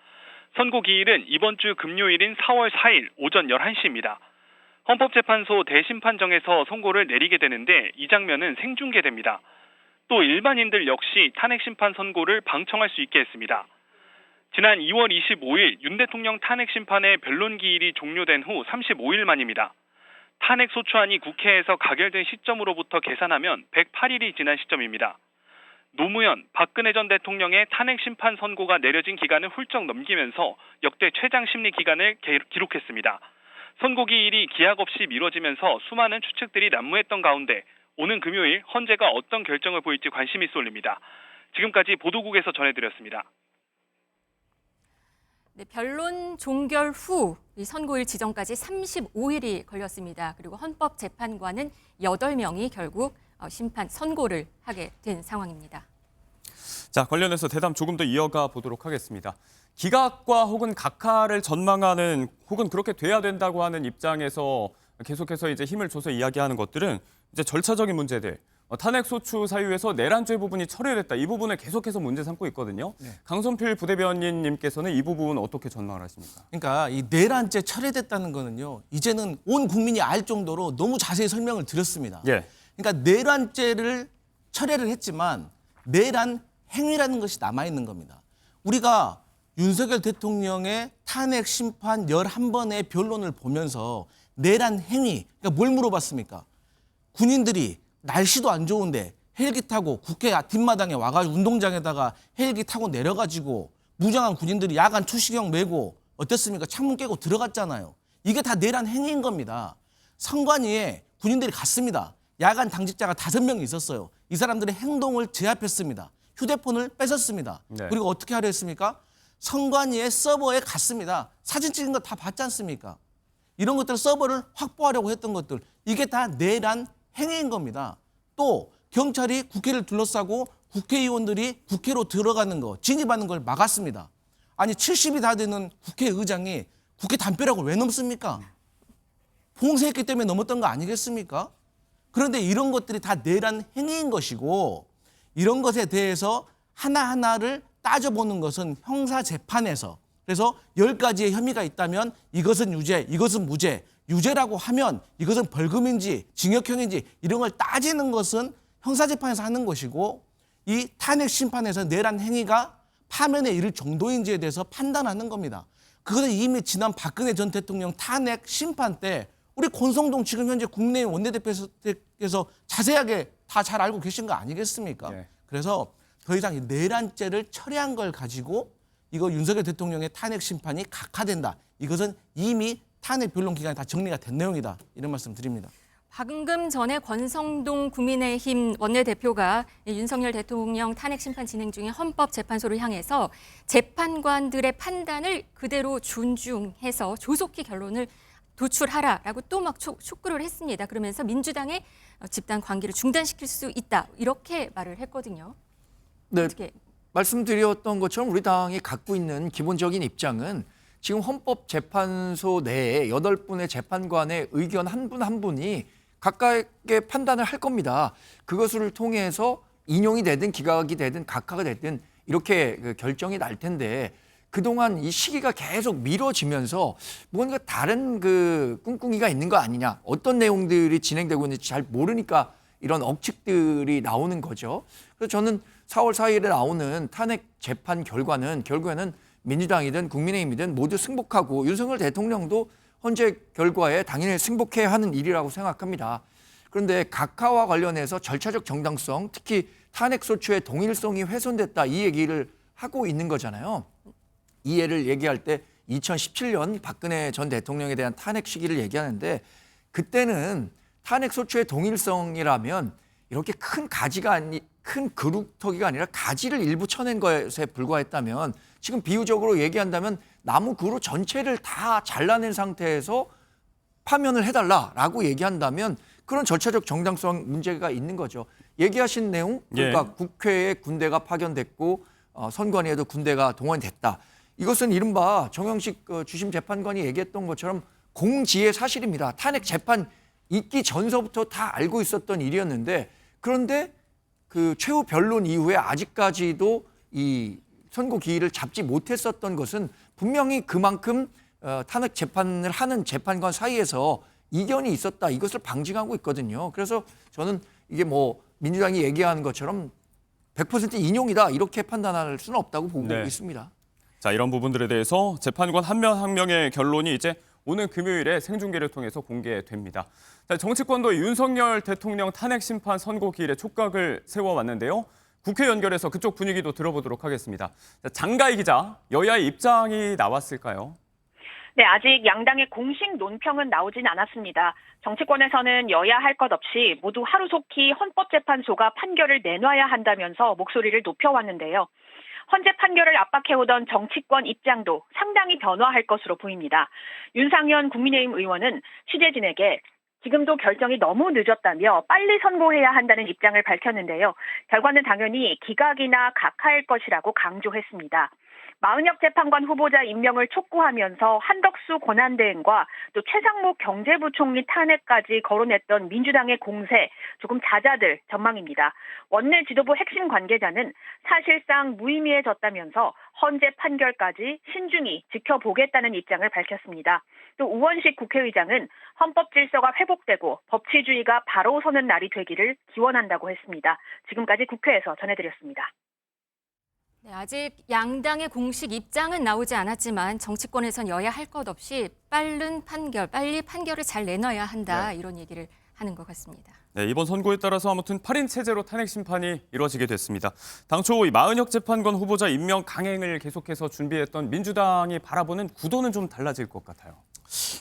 선고 기일은 이번 주 금요일인 4월 4일 오전 11시입니다. 헌법재판소 대심판정에서 선고를 내리게 되는데 이 장면은 생중계됩니다. 또 일반인들 역시 탄핵심판 선고를 방청할 수 있게 했습니다. 지난 2월 25일 윤 대통령 탄핵심판의 변론 기일이 종료된 후 35일 만입니다. 탄핵 소추안이 국회에서 가결된 시점으로부터 계산하면 108일이 지난 시점입니다. 노무현, 박근혜 전 대통령의 탄핵심판 선고가 내려진 기간을 훌쩍 넘기면서 역대 최장 심리 기간을 기록했습니다. 선고 기일이 기약 없이 미뤄지면서 수많은 추측들이 난무했던 가운데 오는 금요일 헌재가 어떤 결정을 보일지 관심이 쏠립니다. 지금까지 보도국에서 전해드렸습니다. 네, 변론 종결 후 이 선고일 지정까지 35일이 걸렸습니다. 그리고 헌법재판관은 8명이 결국 심판 선고를 하게 된 상황입니다. 자, 관련해서 대담 조금 더 이어가 보도록 하겠습니다. 기각과 혹은 각하를 전망하는 혹은 그렇게 돼야 된다고 하는 입장에서 계속해서 이제 힘을 줘서 이야기하는 것들은 이제 절차적인 문제들, 탄핵 소추 사유에서 내란죄 부분이 처리됐다. 이 부분을 계속해서 문제 삼고 있거든요. 네. 강선필 부대변인님께서는 이 부분 어떻게 전망을 하십니까? 그러니까 이 내란죄 철회됐다는 거는요. 이제는 온 국민이 알 정도로 너무 자세히 설명을 드렸습니다. 예. 그러니까 내란죄를 철회를 했지만 내란 행위라는 것이 남아있는 겁니다. 우리가 윤석열 대통령의 탄핵 심판 11번의 변론을 보면서 내란 행위, 그러니까 뭘 물어봤습니까? 군인들이 날씨도 안 좋은데 헬기 타고 국회 뒷마당에 와가지고 운동장에다가 헬기 타고 내려가지고 무장한 군인들이 야간 투시경 메고 어땠습니까? 창문 깨고 들어갔잖아요. 이게 다 내란 행위인 겁니다. 선관위에 군인들이 갔습니다. 야간 당직자가 5명이 있었어요. 이 사람들의 행동을 제압했습니다. 휴대폰을 뺏었습니다. 네. 그리고 어떻게 하려 했습니까? 선관위의 서버에 갔습니다. 사진 찍은 거 다 봤지 않습니까? 이런 것들 서버를 확보하려고 했던 것들, 이게 다 내란 행위인 겁니다. 또 경찰이 국회를 둘러싸고 국회의원들이 국회로 들어가는 거, 진입하는 걸 막았습니다. 아니 70이 다 되는 국회의장이 국회 담벼락을 왜 넘습니까? 봉쇄했기 때문에 넘었던 거 아니겠습니까? 그런데 이런 것들이 다 내란 행위인 것이고 이런 것에 대해서 하나하나를 따져보는 것은 형사재판에서, 그래서 10가지의 혐의가 있다면 이것은 유죄, 이것은 무죄, 유죄라고 하면 이것은 벌금인지 징역형인지 이런 걸 따지는 것은 형사재판에서 하는 것이고 이 탄핵 심판에서 내란 행위가 파면에 이를 정도인지에 대해서 판단하는 겁니다. 그것은 이미 지난 박근혜 전 대통령 탄핵 심판 때 우리 권성동 지금 현재 국내의원 원내대표께서 자세하게 다 잘 알고 계신 거 아니겠습니까? 네. 그래서 더 이상 이 내란죄를 철회한 걸 가지고 이거 윤석열 대통령의 탄핵 심판이 각하된다. 이것은 이미 탄핵 변론 기간에 다 정리가 된 내용이다. 이런 말씀 드립니다. 방금 전에 권성동 국민의힘 원내대표가 윤석열 대통령 탄핵 심판 진행 중인 헌법재판소를 향해서 재판관들의 판단을 그대로 존중해서 조속히 결론을 도출하라라고 또 막 촉구를 했습니다. 그러면서 민주당의 집단 관계를 중단시킬 수 있다. 이렇게 말을 했거든요. 네, 어떻게? 말씀드렸던 것처럼 우리 당이 갖고 있는 기본적인 입장은 지금 헌법재판소 내에 8분의 재판관의 의견 한 분 한 분이 각각의 판단을 할 겁니다. 그것을 통해서 인용이 되든 기각이 되든 각하가 되든 이렇게 그 결정이 날 텐데 그동안 이 시기가 계속 미뤄지면서 뭔가 다른 그 꿍꿍이가 있는 거 아니냐, 어떤 내용들이 진행되고 있는지 잘 모르니까 이런 억측들이 나오는 거죠. 그래서 저는 4월 4일에 나오는 탄핵 재판 결과는 결국에는 민주당이든 국민의힘이든 모두 승복하고 윤석열 대통령도 헌재 결과에 당연히 승복해야 하는 일이라고 생각합니다. 그런데 각하와 관련해서 절차적 정당성, 특히 탄핵 소추의 동일성이 훼손됐다 이 얘기를 하고 있는 거잖아요. 이 예를 얘기할 때 2017년 박근혜 전 대통령에 대한 탄핵 시기를 얘기하는데 그때는 탄핵 소추의 동일성이라면 이렇게 큰 가지가 큰 그루터기가 아니라 가지를 일부 쳐낸 것에 불과했다면 지금 비유적으로 얘기한다면 나무 그루 전체를 다 잘라낸 상태에서 파면을 해달라라고 얘기한다면 그런 절차적 정당성 문제가 있는 거죠. 얘기하신 내용, 그러니까 국회에 군대가 파견됐고 선관위에도 군대가 동원됐다. 이것은 이른바 정영식 주심 재판관이 얘기했던 것처럼 공지의 사실입니다. 탄핵 재판 있기 전서부터 다 알고 있었던 일이었는데 그런데 그 최후 변론 이후에 아직까지도 이 선고 기일을 잡지 못했었던 것은 분명히 그만큼 탄핵 재판을 하는 재판관 사이에서 이견이 있었다. 이것을 방증하고 있거든요. 그래서 저는 이게 뭐 민주당이 얘기하는 것처럼 100% 인용이다 이렇게 판단할 수는 없다고 보고 있습니다. 자, 이런 부분들에 대해서 재판관 한 명 한 명의 결론이 이제 오늘 금요일에 생중계를 통해서 공개됩니다. 자, 정치권도 윤석열 대통령 탄핵 심판 선고 기일에 촉각을 세워왔는데요. 국회 연결해서 그쪽 분위기도 들어보도록 하겠습니다. 자, 장가희 기자, 여야의 입장이 나왔을까요? 네, 아직 양당의 공식 논평은 나오진 않았습니다. 정치권에서는 여야 할 것 없이 모두 하루속히 헌법재판소가 판결을 내놔야 한다면서 목소리를 높여왔는데요. 헌재 판결을 압박해오던 정치권 입장도 상당히 변화할 것으로 보입니다. 윤상현 국민의힘 의원은 취재진에게 지금도 결정이 너무 늦었다며 빨리 선고해야 한다는 입장을 밝혔는데요. 결과는 당연히 기각이나 각하일 것이라고 강조했습니다. 마은혁 재판관 후보자 임명을 촉구하면서 한덕수 권한대행과 또 최상목 경제부총리 탄핵까지 거론했던 민주당의 공세 조금 잦아들 전망입니다. 원내 지도부 핵심 관계자는 사실상 무의미해졌다면서 헌재 판결까지 신중히 지켜보겠다는 입장을 밝혔습니다. 또 우원식 국회의장은 헌법 질서가 회복되고 법치주의가 바로 서는 날이 되기를 기원한다고 했습니다. 지금까지 국회에서 전해드렸습니다. 네, 아직 양당의 공식 입장은 나오지 않았지만 정치권에선 여야 할 것 없이 빨리 판결을 잘 내놔야 한다 이런 얘기를 하는 것 같습니다. 네, 이번 선고에 따라서 아무튼 8인 체제로 탄핵 심판이 이루어지게 됐습니다. 당초 이 마은혁 재판관 후보자 임명 강행을 계속해서 준비했던 민주당이 바라보는 구도는 좀 달라질 것 같아요.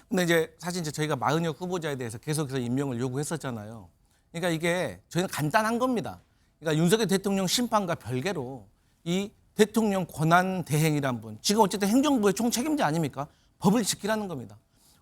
근데 이제 사실 저희가 마은혁 후보자에 대해서 계속해서 임명을 요구했었잖아요. 그러니까 이게 저희는 간단한 겁니다. 그러니까 윤석열 대통령 심판과 별개로 이 대통령 권한 대행이란 분, 지금 어쨌든 행정부의 총책임자 아닙니까? 법을 지키라는 겁니다.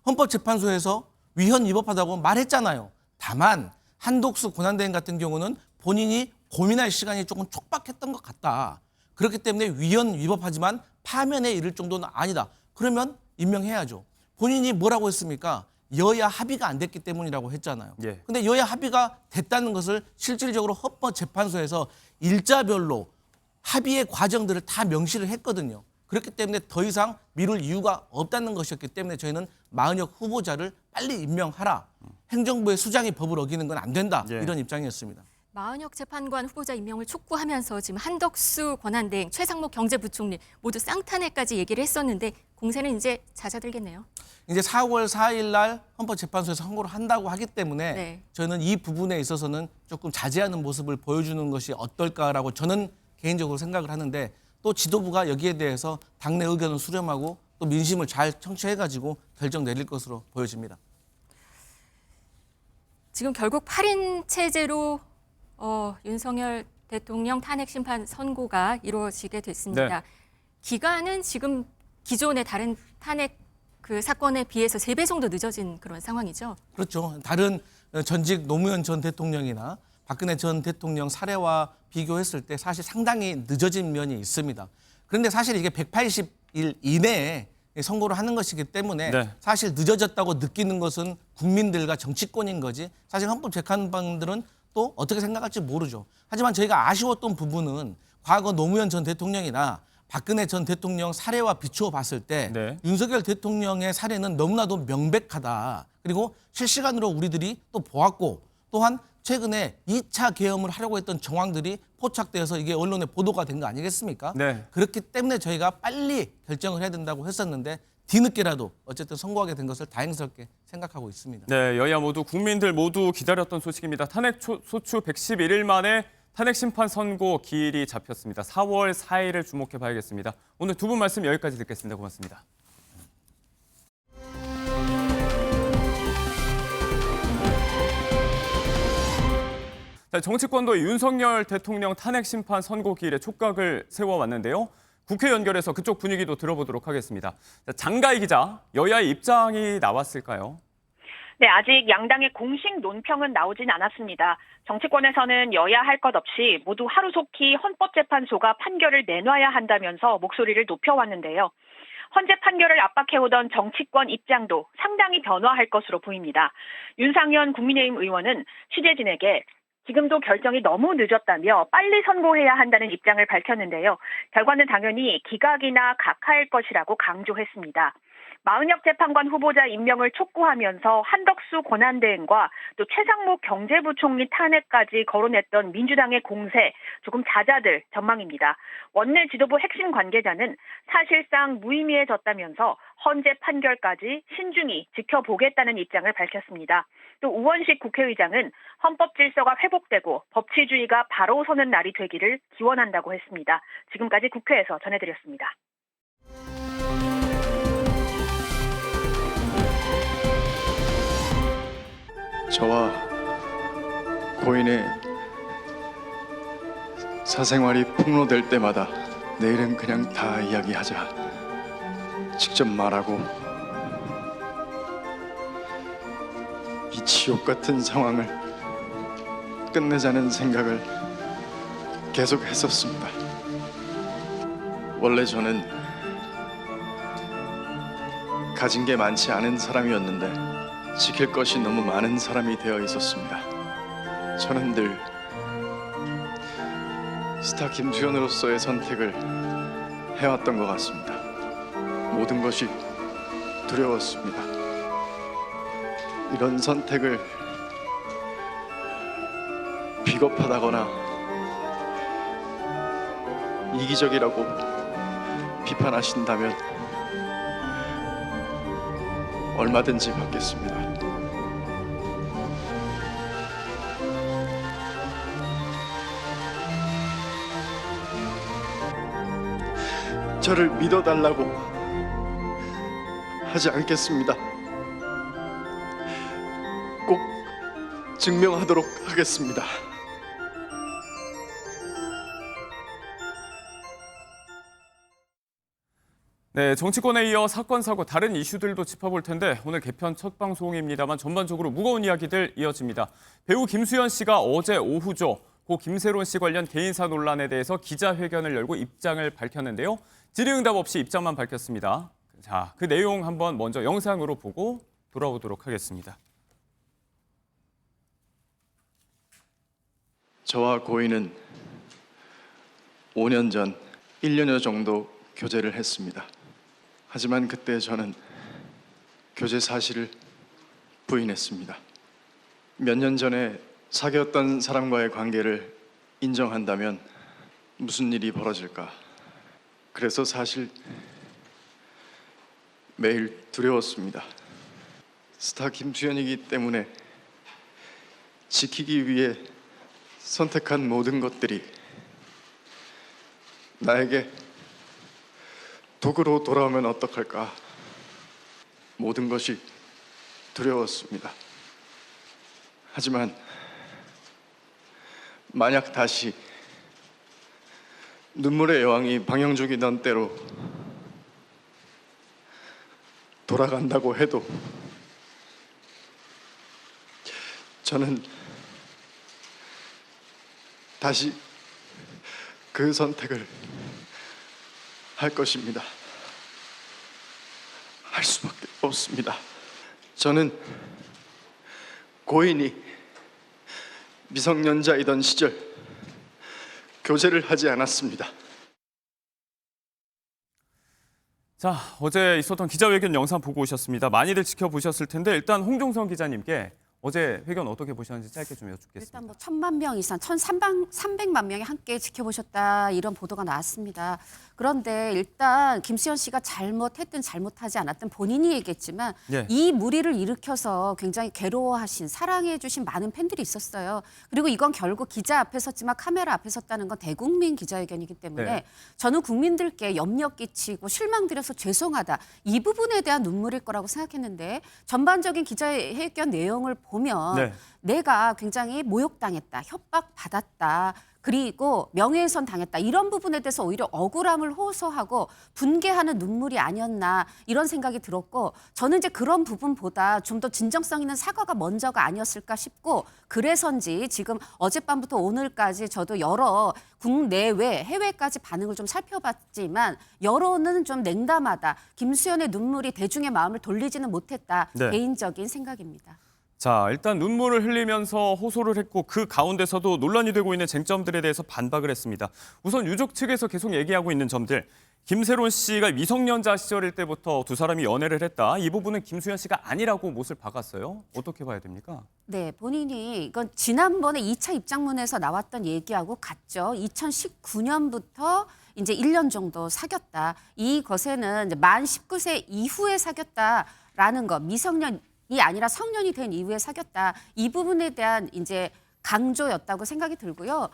헌법재판소에서 위헌 위법하다고 말했잖아요. 다만 한덕수 권한대행 같은 경우는 본인이 고민할 시간이 조금 촉박했던 것 같다. 그렇기 때문에 위헌 위법하지만 파면에 이를 정도는 아니다. 그러면 임명해야죠. 본인이 뭐라고 했습니까? 여야 합의가 안 됐기 때문이라고 했잖아요. 근데 여야 합의가 됐다는 것을 실질적으로 헌법재판소에서 일자별로 합의의 과정들을 다 명시를 했거든요. 그렇기 때문에 더 이상 미룰 이유가 없다는 것이었기 때문에 저희는 마은혁 후보자를 빨리 임명하라. 행정부의 수장이 법을 어기는 건 안 된다. 이런 입장이었습니다. 마은혁 재판관 후보자 임명을 촉구하면서 지금 한덕수 권한대행, 최상목 경제부총리 모두 쌍탄핵까지 얘기를 했었는데 공세는 이제 잦아들겠네요. 이제 4월 4일 날 헌법재판소에서 선고를 한다고 하기 때문에 저는 이 부분에 있어서는 조금 자제하는 모습을 보여주는 것이 어떨까라고 저는 개인적으로 생각을 하는데 또 지도부가 여기에 대해서 당내 의견을 수렴하고 또 민심을 잘 청취해가지고 결정 내릴 것으로 보여집니다. 지금 결국 8인 체제로 윤석열 대통령 탄핵 심판 선고가 이루어지게 됐습니다. 기간은 지금 기존의 다른 탄핵 그 사건에 비해서 3배 정도 늦어진 그런 상황이죠. 그렇죠. 다른 전직 노무현 전 대통령이나 박근혜 전 대통령 사례와 비교했을 때 사실 상당히 늦어진 면이 있습니다. 그런데 사실 이게 180일 이내에 선고를 하는 것이기 때문에 사실 늦어졌다고 느끼는 것은 국민들과 정치권인 거지 사실 헌법재판관들은 또 어떻게 생각할지 모르죠. 하지만 저희가 아쉬웠던 부분은 과거 노무현 전 대통령이나 박근혜 전 대통령 사례와 비추어 봤을 때 네. 윤석열 대통령의 사례는 너무나도 명백하다. 그리고 실시간으로 우리들이 또 보았고 또한 최근에 2차 계엄을 하려고 했던 정황들이 포착되어서 이게 언론에 보도가 된 거 아니겠습니까? 네. 그렇기 때문에 저희가 빨리 결정을 해야 된다고 했었는데 뒤늦게라도 어쨌든 선고하게 된 것을 다행스럽게 생각하고 있습니다. 네, 여야 모두 국민들 모두 기다렸던 소식입니다. 탄핵 소추 111일 만에 탄핵 심판 선고 기일이 잡혔습니다. 4월 4일을 주목해 봐야겠습니다. 오늘 두 분 말씀 여기까지 듣겠습니다. 고맙습니다. 자, 정치권도 윤석열 대통령 탄핵 심판 선고 기일에 촉각을 세워왔는데요. 국회 연결해서 그쪽 분위기도 들어보도록 하겠습니다. 자, 장가희 기자, 여야의 입장이 나왔을까요? 네, 아직 양당의 공식 논평은 나오진 않았습니다. 정치권에서는 여야 할 것 없이 모두 하루속히 헌법재판소가 판결을 내놔야 한다면서 목소리를 높여왔는데요. 헌재 판결을 압박해오던 정치권 입장도 상당히 변화할 것으로 보입니다. 윤상현 국민의힘 의원은 취재진에게 지금도 결정이 너무 늦었다며 빨리 선고해야 한다는 입장을 밝혔는데요. 결과는 당연히 기각이나 각하일 것이라고 강조했습니다. 마은혁 재판관 후보자 임명을 촉구하면서 한덕수 권한대행과 또 최상목 경제부총리 탄핵까지 거론했던 민주당의 공세 조금 잦아들 전망입니다. 원내 지도부 핵심 관계자는 사실상 무의미해졌다면서 헌재 판결까지 신중히 지켜보겠다는 입장을 밝혔습니다. 또 우원식 국회의장은 헌법 질서가 회복되고 법치주의가 바로 서는 날이 되기를 기원한다고 했습니다. 지금까지 국회에서 전해드렸습니다. 저와 고인의 사생활이 폭로될 때마다 내일은 그냥 다 이야기하자. 직접 말하고 이 지옥 같은 상황을 끝내자는 생각을 계속 했었습니다. 원래 저는 가진 게 많지 않은 사람이었는데 지킬 것이 너무 많은 사람이 되어 있었습니다. 저는 늘 스타 김수현으로서의 선택을 해왔던 것 같습니다. 모든 것이 두려웠습니다. 이런 선택을 비겁하다거나 이기적이라고 비판하신다면 얼마든지 받겠습니다. 저를 믿어달라고 하지 않겠습니다. 꼭 증명하도록 하겠습니다. 네, 정치권에 이어 사건, 사고, 다른 이슈들도 짚어볼 텐데 오늘 개편 첫 방송입니다만 전반적으로 무거운 이야기들 이어집니다. 배우 김수현 씨가 어제 오후죠. 고 김세론 씨 관련 개인사 논란에 대해서 기자회견을 열고 입장을 밝혔는데요. 질의응답 없이 입장만 밝혔습니다. 자, 그 내용 한번 먼저 영상으로 보고 돌아오도록 하겠습니다. 저와 고인은 5년 전 1년여 정도 교제를 했습니다. 하지만 그때 저는 교제 사실을 부인했습니다. 몇 년 전에 사귀었던 사람과의 관계를 인정한다면 무슨 일이 벌어질까? 그래서 사실 매일 두려웠습니다. 스타 김수현이기 때문에 지키기 위해 선택한 모든 것들이 나에게 독으로 돌아오면 어떡할까? 모든 것이 두려웠습니다. 하지만 만약 다시 눈물의 여왕이 방영족이던 때로 돌아간다고 해도 저는 다시 그 선택을 할 것입니다. 할 수밖에 없습니다. 저는 고인이 미성년자이던 시절 교제를 하지 않았습니다. 자, 어제 있었던 기자회견 영상 보고 오셨습니다. 많이들 지켜보셨을 텐데 일단 홍종성 기자님께 어제 회견 어떻게 보셨는지 짧게 좀 여쭙겠습니다. 일단 뭐 1,000만 명 이상, 1,300만 명이 함께 지켜보셨다 이런 보도가 나왔습니다. 그런데 일단 김수현 씨가 잘못했든 잘못하지 않았든 본인이 얘기했지만 예. 이 무리를 일으켜서 굉장히 괴로워하신, 사랑해 주신 많은 팬들이 있었어요. 그리고 이건 결국 기자 앞에 섰지만 카메라 앞에 섰다는 건 대국민 기자회견이기 때문에 네. 저는 국민들께 염려 끼치고 실망드려서 죄송하다. 이 부분에 대한 눈물일 거라고 생각했는데 전반적인 기자회견 내용을 보면 네. 내가 굉장히 모욕당했다, 협박받았다, 그리고 명예훼손 당했다 이런 부분에 대해서 오히려 억울함을 호소하고 분개하는 눈물이 아니었나 이런 생각이 들었고 저는 이제 그런 부분보다 좀 더 진정성 있는 사과가 먼저가 아니었을까 싶고 그래서인지 지금 어젯밤부터 오늘까지 저도 여러 국내외 해외까지 반응을 좀 살펴봤지만 여론은 좀 냉담하다. 김수현의 눈물이 대중의 마음을 돌리지는 못했다. 네. 개인적인 생각입니다. 자, 일단 눈물을 흘리면서 호소를 했고 그 가운데서도 논란이 되고 있는 쟁점들에 대해서 반박을 했습니다. 우선 유족 측에서 계속 얘기하고 있는 점들. 김세론 씨가 미성년자 시절일 때부터 두 사람이 연애를 했다. 이 부분은 김수현 씨가 아니라고 못을 박았어요. 어떻게 봐야 됩니까? 네, 본인이 이건 지난번에 2차 입장문에서 나왔던 얘기하고 같죠. 2019년부터 이제 1년 정도 사귀었다. 이것에는 이제 만 19세 이후에 사귀었다라는 거, 미성년이 아니라 성년이 된 이후에 사귀었다. 이 부분에 대한 이제 강조였다고 생각이 들고요.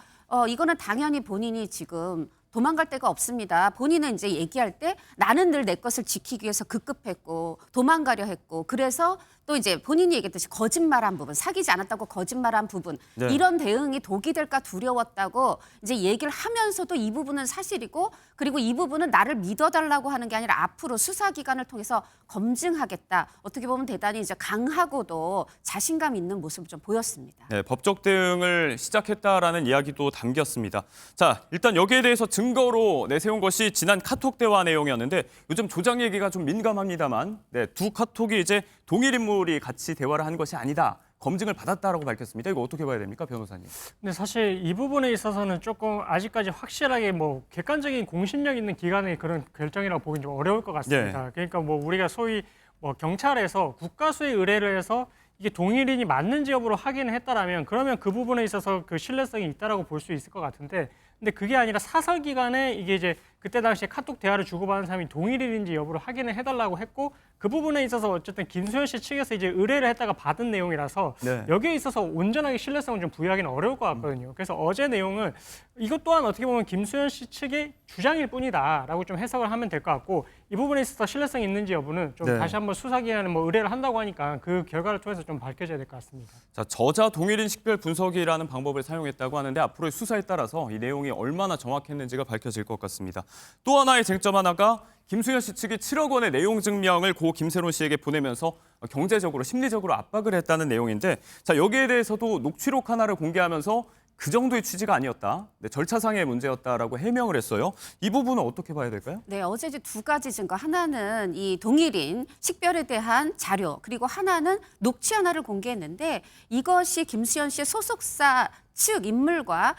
이거는 당연히 본인이 지금 도망갈 데가 없습니다. 본인은 이제 얘기할 때 나는 늘 내 것을 지키기 위해서 급급했고 도망가려 했고 그래서 또 이제 본인이 얘기했듯이 거짓말한 부분, 사귀지 않았다고 거짓말한 부분 네. 이런 대응이 독이 될까 두려웠다고 이제 얘기를 하면서도 이 부분은 사실이고 그리고 이 부분은 나를 믿어달라고 하는 게 아니라 앞으로 수사기관을 통해서 검증하겠다. 어떻게 보면 대단히 이제 강하고도 자신감 있는 모습을 좀 보였습니다. 네, 법적 대응을 시작했다라는 이야기도 담겼습니다. 자, 일단 여기에 대해서 증거로 내세운 것이 지난 카톡 대화 내용이었는데 요즘 조작 얘기가 좀 민감합니다만 네, 두 카톡이 이제 동일 인물이 같이 대화를 한 것이 아니다. 검증을 받았다라고 밝혔습니다. 이거 어떻게 봐야 됩니까, 변호사님? 근데 사실 이 부분에 있어서는 조금 아직까지 확실하게 뭐 객관적인 공신력 있는 기관의 그런 결정이라고 보기는 좀 어려울 것 같습니다. 네. 그러니까 뭐 우리가 소위 뭐 경찰에서 국가수의 의뢰를 해서 이게 동일인이 맞는지 여부를 확인을 했다라면 그러면 그 부분에 있어서 그 신뢰성이 있다라고 볼 수 있을 것 같은데 근데 그게 아니라 사설기관에 이게 이제 그때 당시에 카톡 대화를 주고받은 사람이 동일인인지 여부를 확인을 해달라고 했고 그 부분에 있어서 어쨌든 김수현 씨 측에서 이제 의뢰를 했다가 받은 내용이라서 네. 여기에 있어서 온전하게 신뢰성을 좀 부여하기는 어려울 것 같거든요. 그래서 어제 내용은 이것 또한 어떻게 보면 김수현 씨 측의 주장일 뿐이다라고 좀 해석을 하면 될 것 같고 이 부분에 있어서 신뢰성이 있는지 여부는 좀 네. 다시 한번 수사기관에 뭐 의뢰를 한다고 하니까 그 결과를 통해서 좀 밝혀져야 될 것 같습니다. 자, 저자 동일인 식별 분석이라는 방법을 사용했다고 하는데 앞으로의 수사에 따라서 이 내용이 얼마나 정확했는지가 밝혀질 것 같습니다. 또 하나의 쟁점 하나가 김수현 씨 측이 7억 원의 내용 증명을 고 김세론 씨에게 보내면서 경제적으로 심리적으로 압박을 했다는 내용인데 자, 여기에 대해서도 녹취록 하나를 공개하면서 그 정도의 취지가 아니었다. 네, 절차상의 문제였다라고 해명을 했어요. 이 부분은 어떻게 봐야 될까요? 네, 어제 이제 두 가지 증거. 하나는 이 동일인 식별에 대한 자료, 그리고 하나는 녹취 하나를 공개했는데 이것이 김수현 씨의 소속사 측 인물과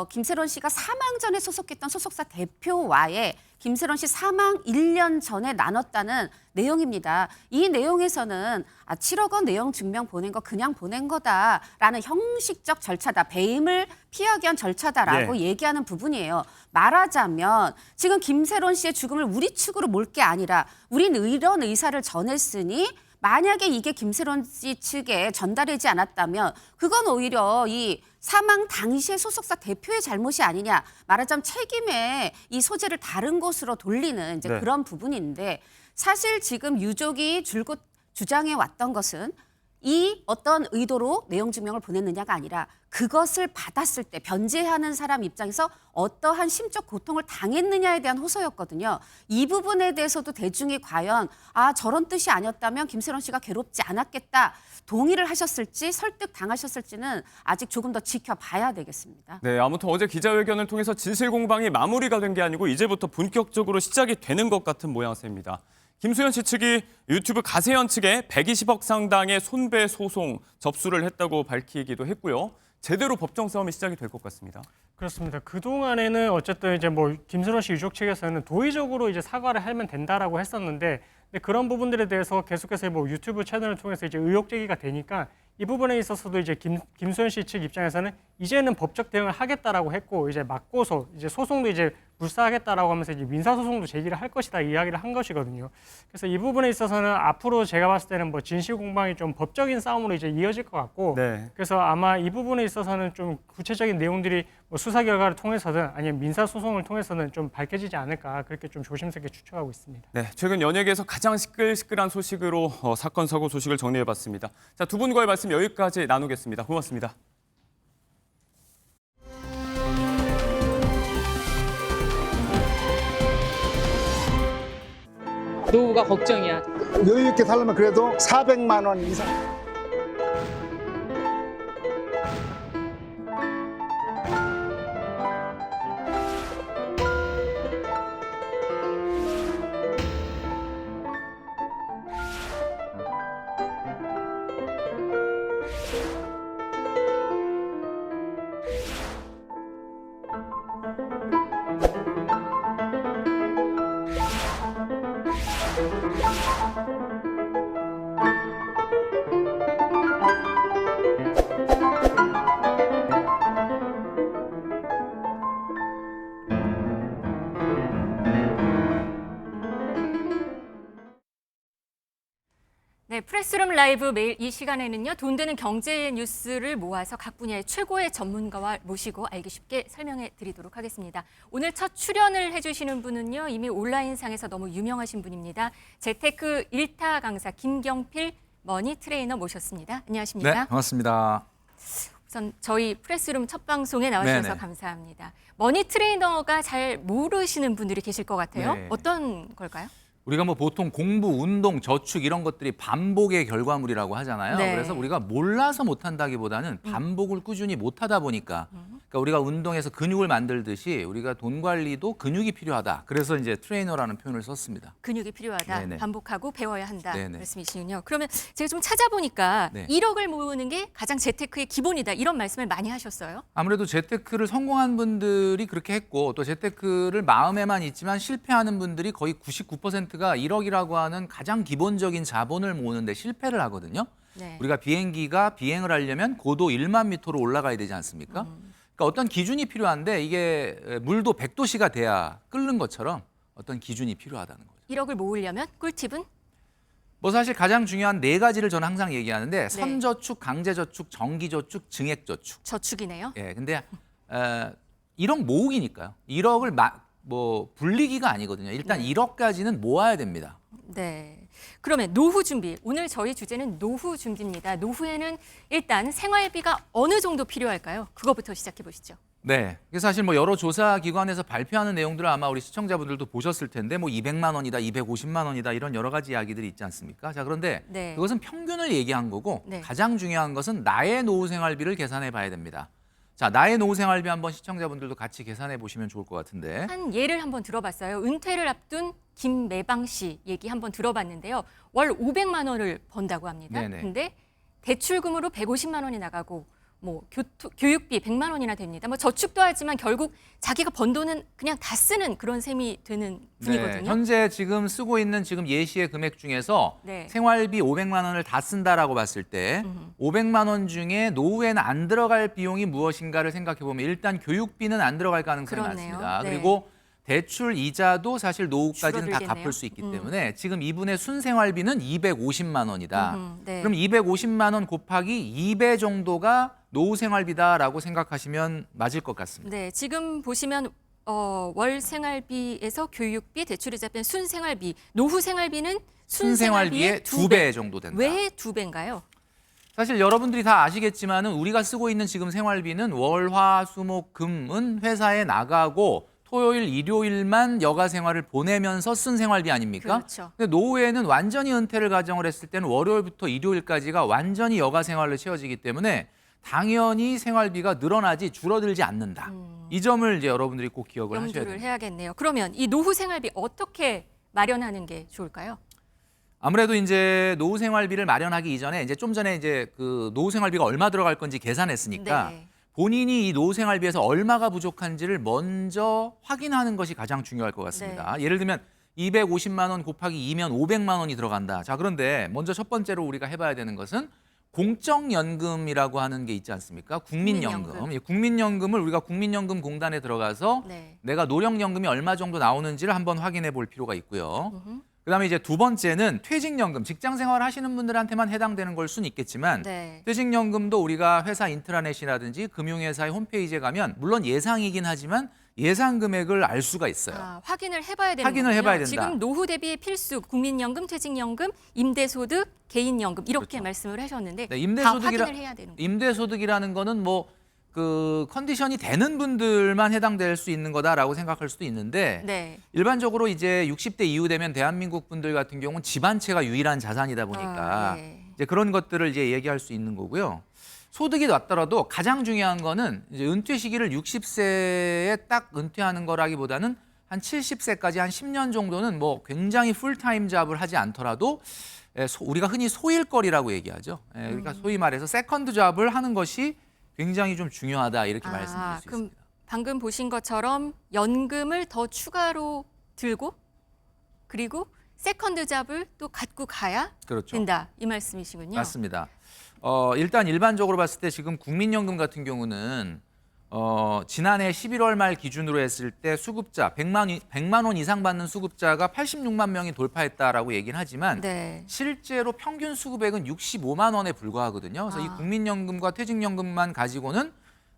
김세론 씨가 사망 전에 소속했던 소속사 대표와의 김세론 씨 사망 1년 전에 나눴다는 내용입니다. 이 내용에서는 7억 원 내용 증명 보낸 거 그냥 보낸 거다라는 형식적 절차다. 배임을 피하기 위한 절차다라고 얘기하는 부분이에요. 말하자면 지금 김세론 씨의 죽음을 우리 측으로 몰 게 아니라 우린 이런 의사를 전했으니 만약에 이게 김세론 씨 측에 전달되지 않았다면 그건 오히려 이 사망 당시의 소속사 대표의 잘못이 아니냐. 말하자면 책임의 이 소재를 다른 곳으로 돌리는 이제 네. 그런 부분인데 사실 지금 유족이 줄곧 주장해 왔던 것은 이 어떤 의도로 내용 증명을 보냈느냐가 아니라 그것을 받았을 때 변제하는 사람 입장에서 어떠한 심적 고통을 당했느냐에 대한 호소였거든요. 이 부분에 대해서도 대중이 과연 저런 뜻이 아니었다면 김세론 씨가 괴롭지 않았겠다. 동의를 하셨을지 설득 당하셨을지는 아직 조금 더 지켜봐야 되겠습니다. 네, 아무튼 어제 기자회견을 통해서 진실 공방이 마무리가 된 게 아니고 이제부터 본격적으로 시작이 되는 것 같은 모양새입니다. 김수현 씨 측이 유튜브 가세현 측에 120억 상당의 손배 소송 접수를 했다고 밝히기도 했고요. 제대로 법정 싸움이 시작이 될 것 같습니다. 그렇습니다. 그동안에는 어쨌든 이제 뭐 김수현 씨 유족 측에서는 도의적으로 이제 사과를 하면 된다라고 했었는데, 근데 그런 부분들에 대해서 계속해서 뭐 유튜브 채널을 통해서 이제 의혹 제기가 되니까 이 부분에 있어서도 이제 김수현 씨 측 입장에서는 이제는 법적 대응을 하겠다라고 했고, 이제 맞고서 이제 소송도 이제 불사하겠다라고 하면서 이제 민사소송도 제기를 할 것이다 이야기를 한 것이거든요. 그래서 이 부분에 있어서는 앞으로 제가 봤을 때는 뭐 진실 공방이 좀 법적인 싸움으로 이제 이어질 것 같고, 네. 그래서 아마 이 부분에 있어서는 좀 구체적인 내용들이 뭐 수사 결과를 통해서든 아니면 민사소송을 통해서는 좀 밝혀지지 않을까, 그렇게 좀 조심스럽게 추측하고 있습니다. 네, 최근 연예계에서 가장 시끌시끌한 소식으로 사건 사고 소식을 정리해봤습니다. 자, 두 분과의 말씀 여기까지 나누겠습니다. 고맙습니다. 노후가 걱정이야. 여유 있게 살려면 그래도 400만 원 이상. 네, 프레스룸 라이브 매일 이 시간에는요, 돈 되는 경제 뉴스를 모아서 각 분야의 최고의 전문가와 모시고 알기 쉽게 설명해 드리도록 하겠습니다. 오늘 첫 출연을 해주시는 분은요, 이미 온라인상에서 너무 유명하신 분입니다. 재테크 1타 강사 김경필 머니 트레이너 모셨습니다. 안녕하십니까? 네, 반갑습니다. 우선 저희 프레스룸 첫 방송에 나와주셔서 네네. 감사합니다. 머니 트레이너가 잘 모르시는 분들이 계실 것 같아요. 네. 어떤 걸까요? 우리가 뭐 보통 공부, 운동, 저축 이런 것들이 반복의 결과물이라고 하잖아요. 네. 그래서 우리가 몰라서 못한다기보다는 반복을 꾸준히 못하다 보니까, 그러니까 우리가 운동에서 근육을 만들듯이 우리가 돈 관리도 근육이 필요하다. 그래서 이제 트레이너라는 표현을 썼습니다. 근육이 필요하다. 네네. 반복하고 배워야 한다. 네네. 말씀이시군요. 그러면 제가 좀 찾아보니까 네. 1억을 모으는 게 가장 재테크의 기본이다. 이런 말씀을 많이 하셨어요. 아무래도 재테크를 성공한 분들이 그렇게 했고, 또 재테크를 마음에만 있지만 실패하는 분들이 거의 99%가 1억이라고 하는 가장 기본적인 자본을 모으는데 실패를 하거든요. 네. 우리가 비행기가 비행을 하려면 고도 1만 미터로 올라가야 되지 않습니까? 그러니까 어떤 기준이 필요한데, 이게 물도 100도씨가 돼야 끓는 것처럼 어떤 기준이 필요하다는 거죠. 1억을 모으려면 꿀팁은? 뭐 사실 가장 중요한 4가지를 저는 항상 얘기하는데, 선저축, 강제저축, 정기저축, 증액저축. 저축이네요. 예, 근데 1억 모으기니까요. 1억을 뭐 불리기가 아니거든요. 일단 1억까지는 모아야 됩니다. 네. 그러면 노후 준비. 오늘 저희 주제는 노후 준비입니다. 노후에는 일단 생활비가 어느 정도 필요할까요? 그거부터 시작해 보시죠. 네. 그래서 사실 뭐 여러 조사 기관에서 발표하는 내용들을 아마 우리 시청자분들도 보셨을 텐데, 뭐 200만 원이다, 250만 원이다 이런 여러 가지 이야기들이 있지 않습니까? 자, 그런데 네. 그것은 평균을 얘기한 거고, 네. 가장 중요한 것은 나의 노후 생활비를 계산해 봐야 됩니다. 자, 나의 노후 생활비 한번 시청자분들도 같이 계산해 보시면 좋을 것 같은데. 한 예를 한번 들어봤어요. 은퇴를 앞둔 김매방 씨 얘기 한번 들어봤는데요. 월 500만 원을 번다고 합니다. 네네. 근데 대출금으로 150만 원이 나가고 뭐 교육비 100만 원이나 됩니다. 뭐 저축도 하지만 결국 자기가 번 돈은 그냥 다 쓰는 그런 셈이 되는 분이거든요. 네, 현재 지금 쓰고 있는 지금 예시의 금액 중에서 네. 생활비 500만 원을 다 쓴다라고 봤을 때 500만 원 중에 노후에는 안 들어갈 비용이 무엇인가를 생각해 보면 일단 교육비는 안 들어갈 가능성이 그렇네요. 많습니다. 네. 그리고 대출 이자도 사실 노후까지는 다 줄어들겠네요. 갚을 수 있기 때문에 지금 이분의 순생활비는 250만 원이다. 네. 그럼 250만 원 곱하기 2배 정도가 노후 생활비다라고 생각하시면 맞을 것 같습니다. 네, 지금 보시면 월 생활비에서 교육비, 대출이자 뺀 순생활비, 노후 생활비는 순생활비의 2배 정도 된다. 왜 2배인가요? 사실 여러분들이 다 아시겠지만은 우리가 쓰고 있는 지금 생활비는 월, 화, 수, 목, 금은 회사에 나가고 토요일, 일요일만 여가 생활을 보내면서 쓴 생활비 아닙니까? 그렇죠. 근데 노후에는 완전히 은퇴를 가정을 했을 때는 월요일부터 일요일까지가 완전히 여가 생활로 채워지기 때문에 당연히 생활비가 늘어나지 줄어들지 않는다. 이 점을 이제 여러분들이 꼭 기억을 하셔야 염두를 됩니다. 해야겠네요. 그러면 이 노후 생활비 어떻게 마련하는 게 좋을까요? 아무래도 이제 노후 생활비를 마련하기 이전에 이제 좀 전에 이제 그 노후 생활비가 얼마 들어갈 건지 계산했으니까 네. 본인이 이 노후 생활비에서 얼마가 부족한지를 먼저 확인하는 것이 가장 중요할 것 같습니다. 네. 예를 들면 250만 원 곱하기 2면 500만 원이 들어간다. 자, 그런데 먼저 첫 번째로 우리가 해봐야 되는 것은 공적연금이라고 하는 게 있지 않습니까? 국민연금. 이 국민연금을 우리가 국민연금 공단에 들어가서 네. 내가 노령연금이 얼마 정도 나오는지를 한번 확인해 볼 필요가 있고요. 그다음에 이제 두 번째는 퇴직연금, 직장 생활 하시는 분들한테만 해당되는 걸 수는 있겠지만 네. 퇴직연금도 우리가 회사 인트라넷이라든지 금융회사의 홈페이지에 가면 물론 예상이긴 하지만 예상 금액을 알 수가 있어요. 아, 확인을 해봐야 되는 확인을 거군요. 해봐야 된다. 지금 노후 대비의 필수 국민연금, 퇴직연금, 임대소득, 개인연금 이렇게 그렇죠. 말씀을 하셨는데 네, 다 확인을 해야 되는 거예요. 임대소득이라는 거는 뭐 그 컨디션이 되는 분들만 해당될 수 있는 거다라고 생각할 수도 있는데 네. 일반적으로 이제 60대 이후 되면 대한민국 분들 같은 경우는 집 한 채가 유일한 자산이다 보니까 네. 이제 그런 것들을 이제 얘기할 수 있는 거고요. 소득이 낮더라도 가장 중요한 거는 이제 은퇴 시기를 60세에 딱 은퇴하는 거라기보다는 한 70세까지 한 10년 정도는 뭐 굉장히 풀타임 잡을 하지 않더라도 우리가 흔히 소일거리라고 얘기하죠. 그러니까 소위 말해서 세컨드 잡을 하는 것이 굉장히 좀 중요하다 이렇게 말씀드릴 수 그럼 있습니다. 방금 보신 것처럼 연금을 더 추가로 들고 그리고 세컨드 잡을 또 갖고 가야 그렇죠. 된다 이 말씀이시군요. 맞습니다. 일단 일반적으로 봤을 때 지금 국민연금 같은 경우는 지난해 11월 말 기준으로 했을 때 수급자 100만 원 이상 받는 수급자가 86만 명이 돌파했다라고 얘기는 하지만 네. 실제로 평균 수급액은 65만 원에 불과하거든요. 그래서 이 국민연금과 퇴직연금만 가지고는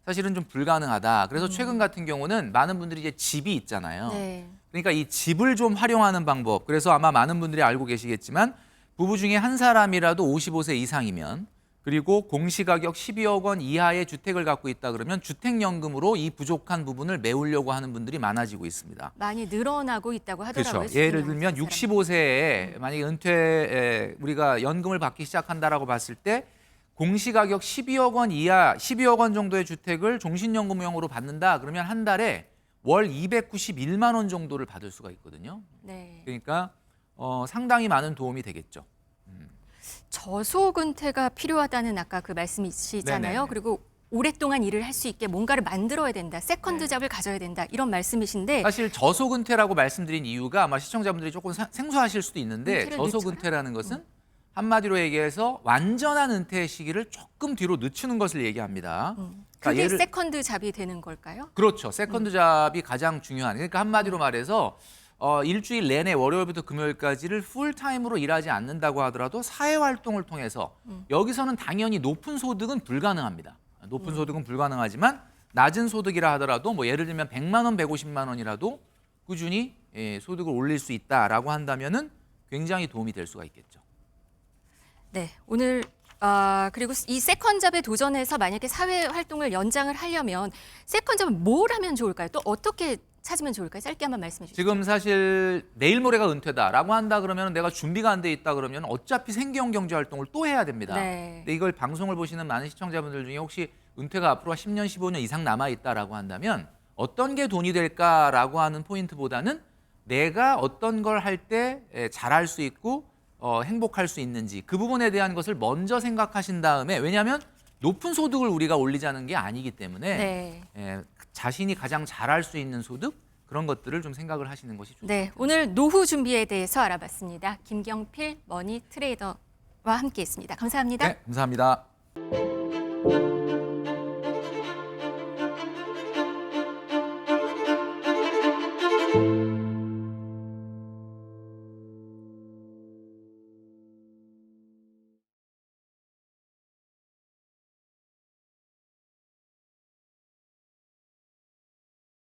사실은 좀 불가능하다. 그래서 최근 같은 경우는 많은 분들이 이제 집이 있잖아요. 네. 그러니까 이 집을 좀 활용하는 방법. 그래서 아마 많은 분들이 알고 계시겠지만 부부 중에 한 사람이라도 55세 이상이면 그리고 공시가격 12억 원 이하의 주택을 갖고 있다 그러면 주택연금으로 이 부족한 부분을 메우려고 하는 분들이 많아지고 있습니다. 많이 늘어나고 있다고 하더라고요. 그렇죠. 예를 들면 65세에 만약에 은퇴에 우리가 연금을 받기 시작한다라고 봤을 때 공시가격 12억 원 이하, 12억 원 정도의 주택을 종신연금형으로 받는다 그러면 한 달에 월 291만 원 정도를 받을 수가 있거든요. 네. 그러니까 상당히 많은 도움이 되겠죠. 저속 은퇴가 필요하다는 아까 그 말씀이시잖아요. 네네. 그리고 오랫동안 일을 할 수 있게 뭔가를 만들어야 된다. 세컨드 잡을 가져야 된다. 이런 말씀이신데 사실 저속 은퇴라고 말씀드린 이유가 아마 시청자분들이 조금 생소하실 수도 있는데 은퇴를 저속 늦춰라? 은퇴라는 것은 한마디로 얘기해서 완전한 은퇴 시기를 조금 뒤로 늦추는 것을 얘기합니다. 그게 그러니까 세컨드 잡이 되는 걸까요? 그렇죠. 세컨드 잡이 가장 중요한. 그러니까 한마디로 말해서 일주일 내내 월요일부터 금요일까지를 풀타임으로 일하지 않는다고 하더라도 사회활동을 통해서 여기서는 당연히 높은 소득은 불가능합니다. 높은 소득은 불가능하지만 낮은 소득이라 하더라도 뭐 예를 들면 100만 원, 150만 원이라도 꾸준히 소득을 올릴 수 있다라고 한다면은 굉장히 도움이 될 수가 있겠죠. 네, 오늘 그리고 이 세컨잡에 도전해서 만약에 사회 활동을 연장을 하려면 세컨잡은 뭘 하면 좋을까요? 또 어떻게 찾으면 좋을까요? 짧게 한번 말씀해 주시죠. 지금 사실 내일 모레가 은퇴다라고 한다 그러면 내가 준비가 안 돼 있다 그러면 어차피 생계형 경제 활동을 또 해야 됩니다. 네. 근데 이걸 방송을 보시는 많은 시청자분들 중에 혹시 은퇴가 앞으로 10년, 15년 이상 남아 있다라고 한다면 어떤 게 돈이 될까라고 하는 포인트보다는 내가 어떤 걸 할 때 잘할 수 있고 행복할 수 있는지 그 부분에 대한 것을 먼저 생각하신 다음에 왜냐하면 높은 소득을 우리가 올리자는 게 아니기 때문에 네. 자신이 가장 잘할 수 있는 소득 그런 것들을 좀 생각을 하시는 것이 좋습니다. 네, 오늘 노후 준비에 대해서 알아봤습니다. 김경필 머니 트레이더와 함께했습니다. 감사합니다. 네, 감사합니다.